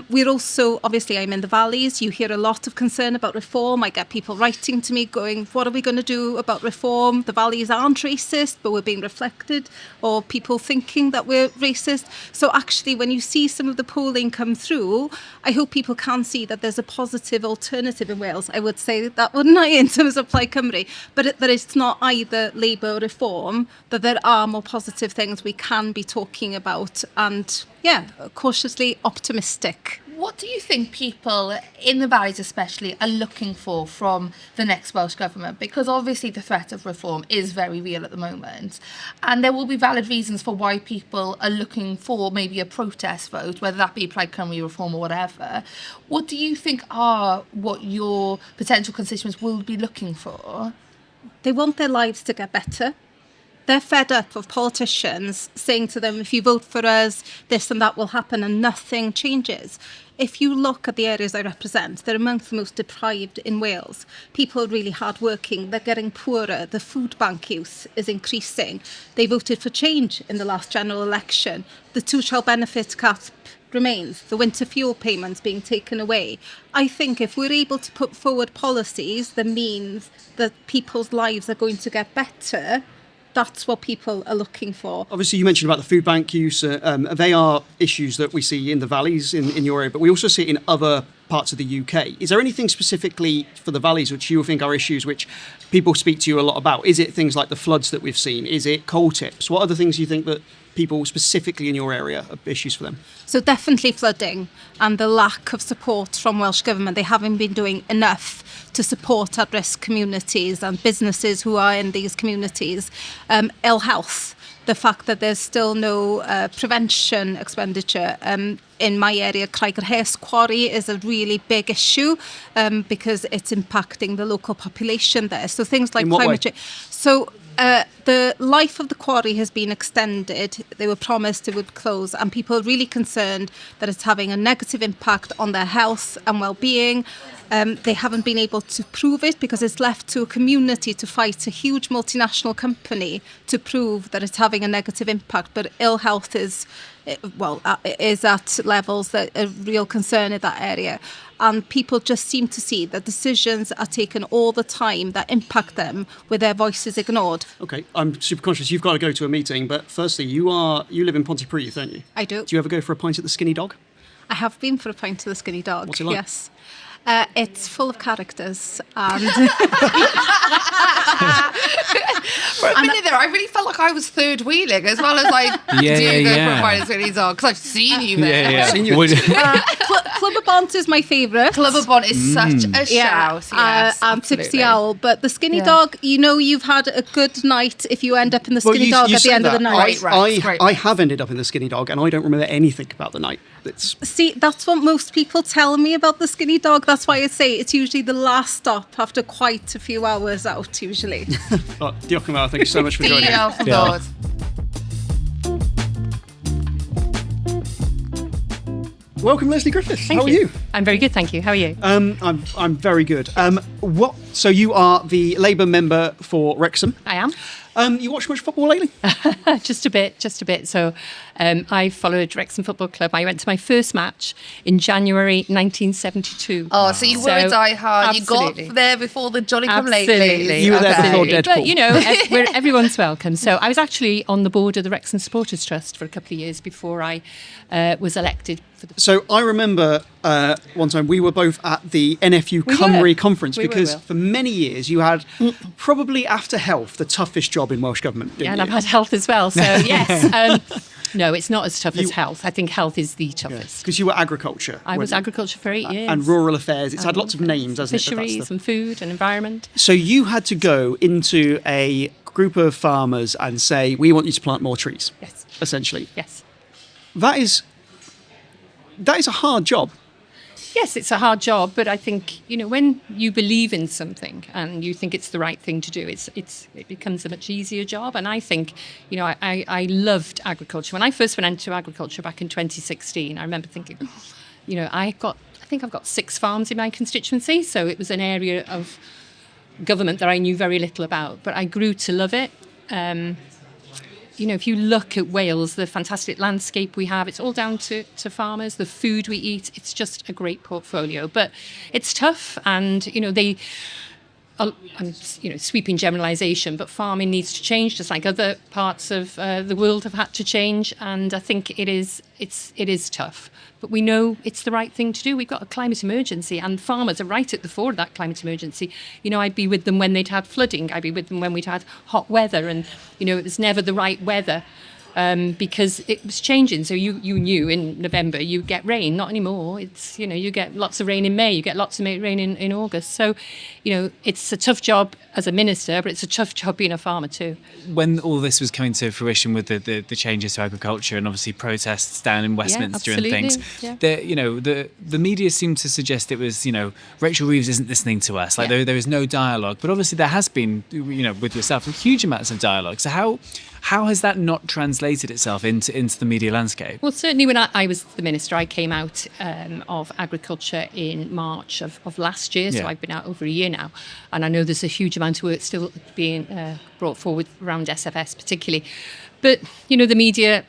We're also, obviously, I'm in the valleys. You hear a lot of concern about reform. I get people writing to me going, what are we going to do about reform? The valleys aren't racist, but we're being reflected, or people thinking that we're racist. So actually, when you see some of the polling come through, I hope people can see that there's a positive alternative in Wales. I would say that, wouldn't I, in terms of Plaid Cymru? But that it's not either Labour or reform, that there are more positive things we can be talking about. And yeah, cautiously optimistic. What do you think people in the valleys especially are looking for from the next Welsh Government? Because obviously the threat of reform is very real at the moment. And there will be valid reasons for why people are looking for maybe a protest vote, whether that be Plaid Cymru reform or whatever. What do you think are what your potential constituents will be looking for? They want their lives to get better. They're fed up of politicians saying to them, if you vote for us, this and that will happen, and nothing changes. If you look at the areas I represent, they're amongst the most deprived in Wales. People are really hardworking. They're getting poorer. The food bank use is increasing. They voted for change in the last general election. The two-child benefit cap remains. The winter fuel payments being taken away. I think if we're able to put forward policies that means that people's lives are going to get better, that's what people are looking for. Obviously, you mentioned about the food bank use. They are issues that we see in the valleys in your area, but we also see it in other parts of the UK. Is there anything specifically for the valleys which you think are issues which people speak to you a lot about? Is it things like the floods that we've seen? Is it coal tips? What are the things you think that people specifically in your area are issues for them? So definitely flooding and the lack of support from Welsh Government. They haven't been doing enough to support at-risk communities and businesses who are in these communities. Ill health, the fact that there's still no prevention expenditure. In my area, Craigyrhaes Quarry is a really big issue because it's impacting the local population there. So things like climate change. So The life of the quarry has been extended. They were promised it would close, and people are really concerned that it's having a negative impact on their health and well-being. They haven't been able to prove it because it's left to a community to fight a huge multinational company to prove that it's having a negative impact. But ill health is at levels that are real concern in that area. And people just seem to see that decisions are taken all the time that impact them with their voices ignored. Okay, I'm super conscious you've got to go to a meeting, but firstly, you live in Pontypridd, don't you? I do. Do you ever go for a pint at the Skinny Dog? I have been for a pint to the Skinny Dog. What's it like? Yes. It's full of characters and For a minute there, I really felt like I was third wheeling as well as like go for a pint at Skinny Dog because I've seen you there. Seen you Club of Bont is my favourite. Club of Bont is such a shout. Yes, and Tipsy Owl. But the Skinny Dog, you've had a good night if you end up in the Skinny Dog at the end of the night. I have ended up in the Skinny Dog and I don't remember anything about the night. See, that's what most people tell me about the Skinny Dog. That's why I say it's usually the last stop after quite a few hours out, usually. Diolch yn fawr, thank you so much for joining us. Welcome, Llyr Gruffydd. How are you? I'm very good, thank you. How are you? I'm very good. So you are the Labour member for Wrexham. I am. You watch much football lately? Just a bit. So I followed Wrexham Football Club. I went to my first match in January 1972. Oh, so you were a diehard. Absolutely. You got there before the Jolly Come Absolutely. Lately. You were there before But, Deadpool. everyone's welcome. So I was actually on the board of the Wrexham Supporters Trust for a couple of years before I was elected. So I remember one time we were both at the NFU Cymru conference because for many years you had probably after health the toughest job in Welsh Government, didn't and you? I've had health as well, so yes. No, it's not as tough as health. I think health is the toughest. Because you were agriculture. I was agriculture for 8 years. And rural affairs. It's had lots of names, hasn't it? Fisheries and food and environment. So you had to go into a group of farmers and say, we want you to plant more trees. Yes. Essentially. Yes. That is a hard job. Yes, it's a hard job, but I think, when you believe in something and you think it's the right thing to do, it becomes a much easier job. And I think, I loved agriculture. When I first went into agriculture back in 2016, I remember thinking, I think I've got 6 farms in my constituency. So it was an area of government that I knew very little about, but I grew to love it. If you look at Wales, the fantastic landscape we have, it's all down to farmers, the food we eat, it's just a great portfolio. But it's tough and, I'm sweeping generalisation, but farming needs to change just like other parts of the world have had to change. And I think it is tough. But we know it's the right thing to do. We've got a climate emergency and farmers are right at the fore of that climate emergency. I'd be with them when they'd had flooding. I'd be with them when we'd had hot weather and, it was never the right weather because it was changing. So you knew in November you get rain, not anymore. It's, you get lots of rain in May, you get lots of rain in August. So, it's a tough job as a minister, but it's a tough job being a farmer too. When all this was coming to fruition with the changes to agriculture and obviously protests down in Westminster and things, the media seemed to suggest it was, Rachel Reeves isn't listening to us. Like there is no dialogue, but obviously there has been, with yourself, huge amounts of dialogue. So how has that not translated itself into the media landscape? Well, certainly when I was the minister, I came out of agriculture in March of last year, so I've been out over a year now, and I know there's a huge amount of work still being brought forward around SFS particularly. But, the media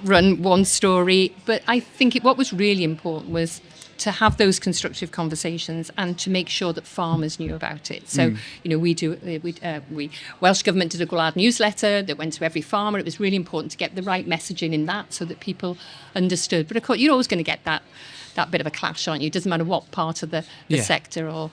run one story, but I think what was really important was to have those constructive conversations and to make sure that farmers knew about it. So, Welsh Government did a Gwlad newsletter that went to every farmer. It was really important to get the right messaging in that so that people understood. But of course, you're always going to get that bit of a clash, aren't you? It doesn't matter what part of the sector or,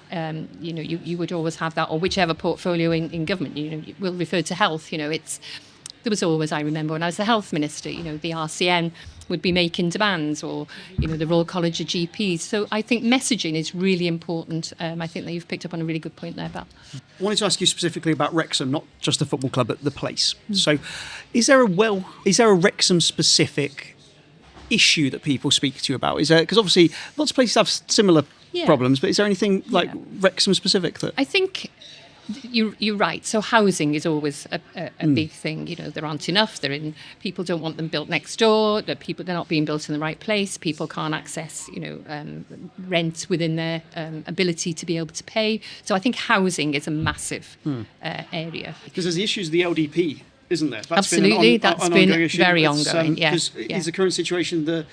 you would always have that, or whichever portfolio in government, you will refer to health, there was always, I remember when I was the health minister, the RCN would be making demands or, the Royal College of GPs. So I think messaging is really important. I think that you've picked up on a really good point there, Belle. I wanted to ask you specifically about Wrexham, not just the football club, but the place. So is there a Wrexham specific issue that people speak to you about? Is there, because obviously lots of places have similar problems, but is there anything like Wrexham specific that... I think you're right. So housing is always a big thing. You know, there aren't enough. People don't want them built next door. They're not being built in the right place. People can't access, rent within their ability to be able to pay. So I think housing is a massive area. Because there's the issues of the LDP, isn't there? Absolutely, that's been very ongoing. Because is the current situation the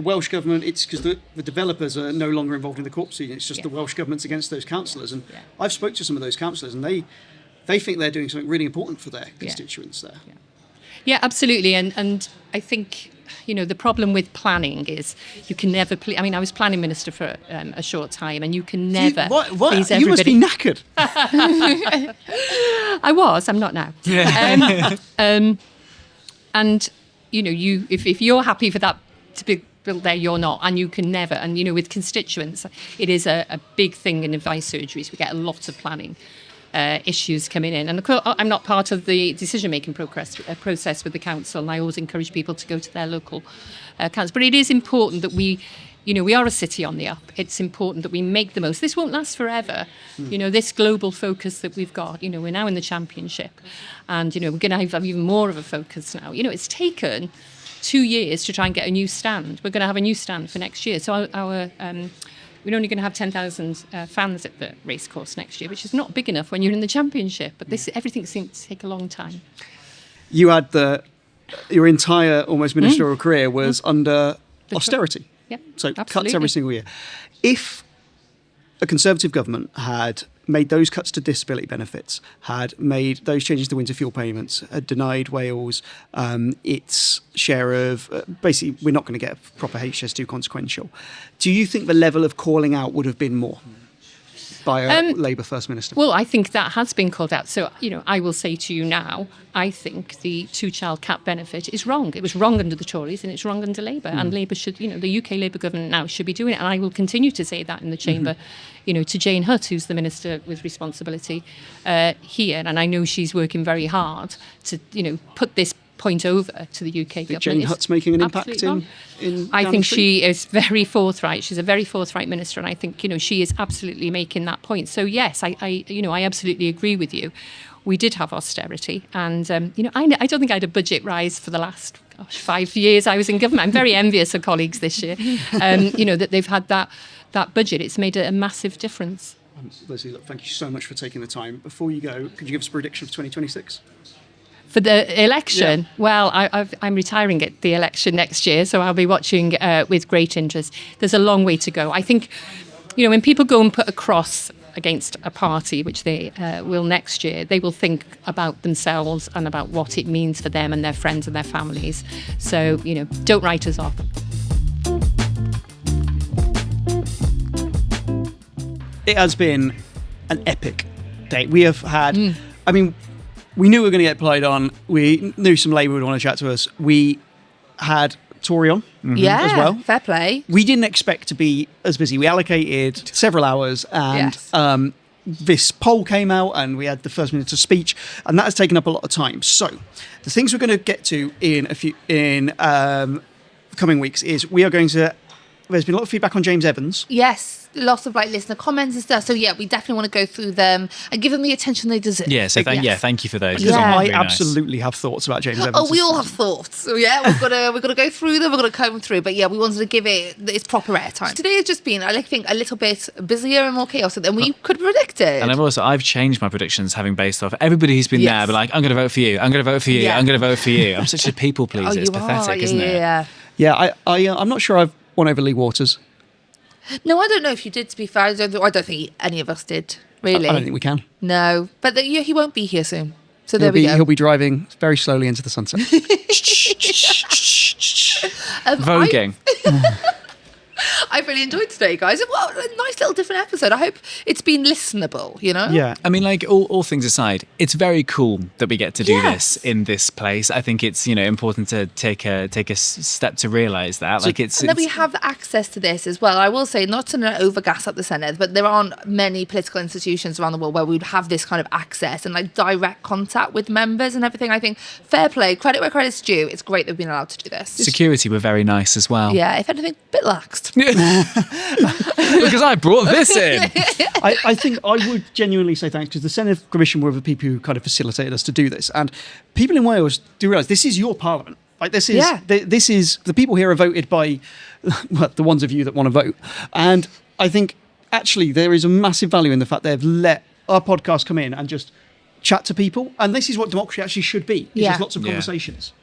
Welsh government, it's because the developers are no longer involved in the court proceeding. It's just the Welsh government's against those councillors. And I've spoke to some of those councillors, and they think they're doing something really important for their constituents there. Yeah, absolutely. And I think, the problem with planning is you can never I was planning minister for a short time, and you can never please everybody. You must be knackered. I was. I'm not now. And if you're happy for that to be built there, you're not, and you can never. And with constituents, it is a big thing in advice surgeries. We get a lot of planning issues coming in, and of course, I'm not part of the decision-making process with the council, and I always encourage people to go to their local council. But it is important that we are a city on the up. It's important that we make the most. This won't last forever. This global focus that we've got, we're now in the championship, and, we're going to have even more of a focus now. It's taken 2 years to try and get a new stand. We're going to have a new stand for next year. So we're only going to have 10,000 fans at the racecourse next year, which is not big enough when you're in the championship. But everything seems to take a long time. You had your entire almost ministerial career was under austerity. Yep, so absolutely. Cuts every single year. If a Conservative government had made those cuts to disability benefits, had made those changes to winter fuel payments, had denied Wales its share of, basically, we're not going to get a proper HS2 consequential. Do you think the level of calling out would have been more by a Labour First Minister? Well, I think that has been called out. So, I will say to you now, I think the two-child cap benefit is wrong. It was wrong under the Tories and it's wrong under Labour. And Labour should, the UK Labour government now should be doing it. And I will continue to say that in the chamber, to Jane Hutt, who's the Minister with responsibility here. And I know she's working very hard to, put this point over to the UK government. Jane Hutt's making an impact in I think she is very forthright. She's a very forthright minister, and I think she is absolutely making that point. So yes, I absolutely agree with you. We did have austerity, and I don't think I had a budget rise for the last 5 years I was in government. I'm very envious of colleagues this year, that they've had that budget. It's made a massive difference. Leslie, look, thank you so much for taking the time. Before you go, could you give us a prediction for 2026? For the election, well, I'm retiring at the election next year, so I'll be watching with great interest. There's a long way to go. I think, when people go and put a cross against a party, which they will next year, they will think about themselves and about what it means for them and their friends and their families. So, don't write us off. It has been an epic day. We have had, we knew we were going to get Plaid on. We knew some Labour would want to chat to us. We had Tory on as well. Fair play. We didn't expect to be as busy. We allocated several hours, and this poll came out, and we had the First Minister's speech, and that has taken up a lot of time. So the things we're going to get to in coming weeks is we are going to. There's been a lot of feedback on James Evans. Yes, lots of listener comments and stuff. So we definitely want to go through them and give them the attention they deserve. Yeah, so thank you for those. Because I absolutely have thoughts about James Evans. Oh, we all have thoughts. So we've got to go through them. We've got to comb through. But we wanted to give it its proper airtime. Today has just been, I think, a little bit busier and more chaotic than we could have predicted. And I've changed my predictions, having based off everybody who's been there. But I'm going to vote for you. I'm going to vote for you. I'm going to vote for you. I'm such a people pleaser. It's pathetic, isn't it? Yeah. I'm not sure I've won over Lee Waters. No, I don't know if you did, to be fair. I don't think any of us did, really. I don't think we can. No. But he won't be here soon. So there we go. He'll be driving very slowly into the sunset. Voguing. I've really enjoyed today, guys. Well, a nice little different episode. I hope it's been listenable, Yeah. I mean, all things aside, it's very cool that we get to do this in this place. I think it's, important to take a step to realise that. And then we have access to this as well. I will say, not to overgas up the Senedd, but there aren't many political institutions around the world where we'd have this kind of access and direct contact with members and everything. I think fair play, credit where credit's due. It's great that we've been allowed to do this. Security were very nice as well. Yeah, if anything, a bit laxed. Because I brought this in. I think I would genuinely say thanks, because the Senedd Commission were the people who kind of facilitated us to do this. And people in Wales do realise this is your parliament. Like, this is this is the people here are voted by well, the ones of you that want to vote. And I think actually there is a massive value in the fact they've let our podcast come in and just chat to people. And this is what democracy actually should be. It's just lots of conversations.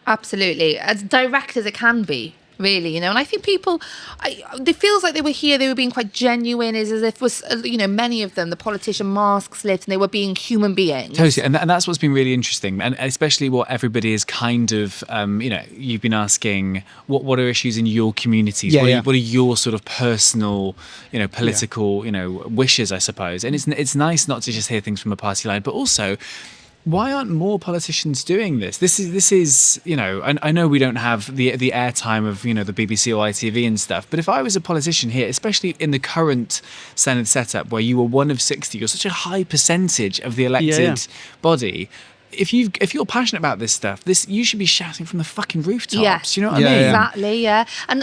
Absolutely. As direct as it can be. Really, you know, and I think people, it feels like they were here, they were being quite genuine, as if, many of them, the politician masks lifted, and they were being human beings. Totally, and that's what's been really interesting, and especially what everybody is kind of, you've been asking, what are issues in your communities? What are your sort of personal, political, wishes, I suppose? And it's nice not to just hear things from a party line, but also, why aren't more politicians doing this? This is I know we don't have the airtime of, the BBC or ITV and stuff, but if I was a politician here, especially in the current Senedd setup where you were one of 60, you're such a high percentage of the elected body. If you're passionate about this stuff, you should be shouting from the fucking rooftops. Yeah. You know what I mean? Exactly, yeah. And,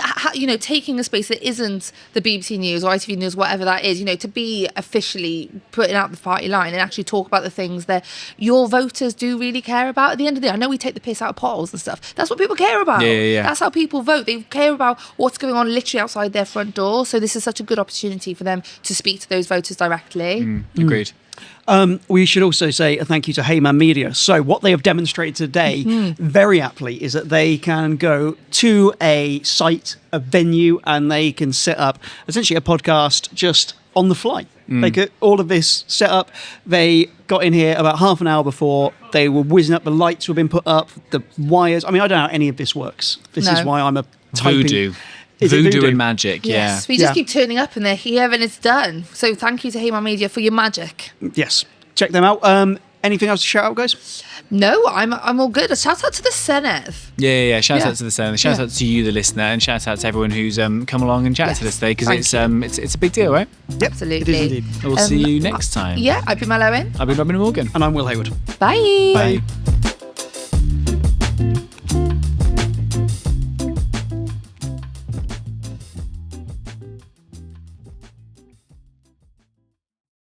taking a space that isn't the BBC News or ITV News, whatever that is, to be officially putting out the party line and actually talk about the things that your voters do really care about. At the end of the day, I know we take the piss out of potholes and stuff. That's what people care about. Yeah. That's how people vote. They care about what's going on literally outside their front door. So this is such a good opportunity for them to speak to those voters directly. Agreed. We should also say a thank you to Hayward Media. So what they have demonstrated today, very aptly, is that they can go to a site, a venue, and they can set up essentially a podcast just on the fly. They get all of this set up. They got in here about half an hour before. They were whizzing up. The lights were being put up, the wires. I mean, I don't know how any of this works. This is why I'm a typing... Voodoo and magic, yes, we just keep turning up and they're here and it's done. So thank you to Hayward Media for your magic. Yes, check them out. Anything else to shout out, guys? No, I'm all good. A shout out to the Senedd. Yeah. Shout out to the Senedd. Shout out to you, the listener, and shout out to everyone who's come along and chatted to us today, because it's a big deal, right? Yep, absolutely. It is indeed. We'll see you next time. Yeah, I've been Mel Owen. I've been Robin Morgan. And I'm Will Hayward. Bye. Bye.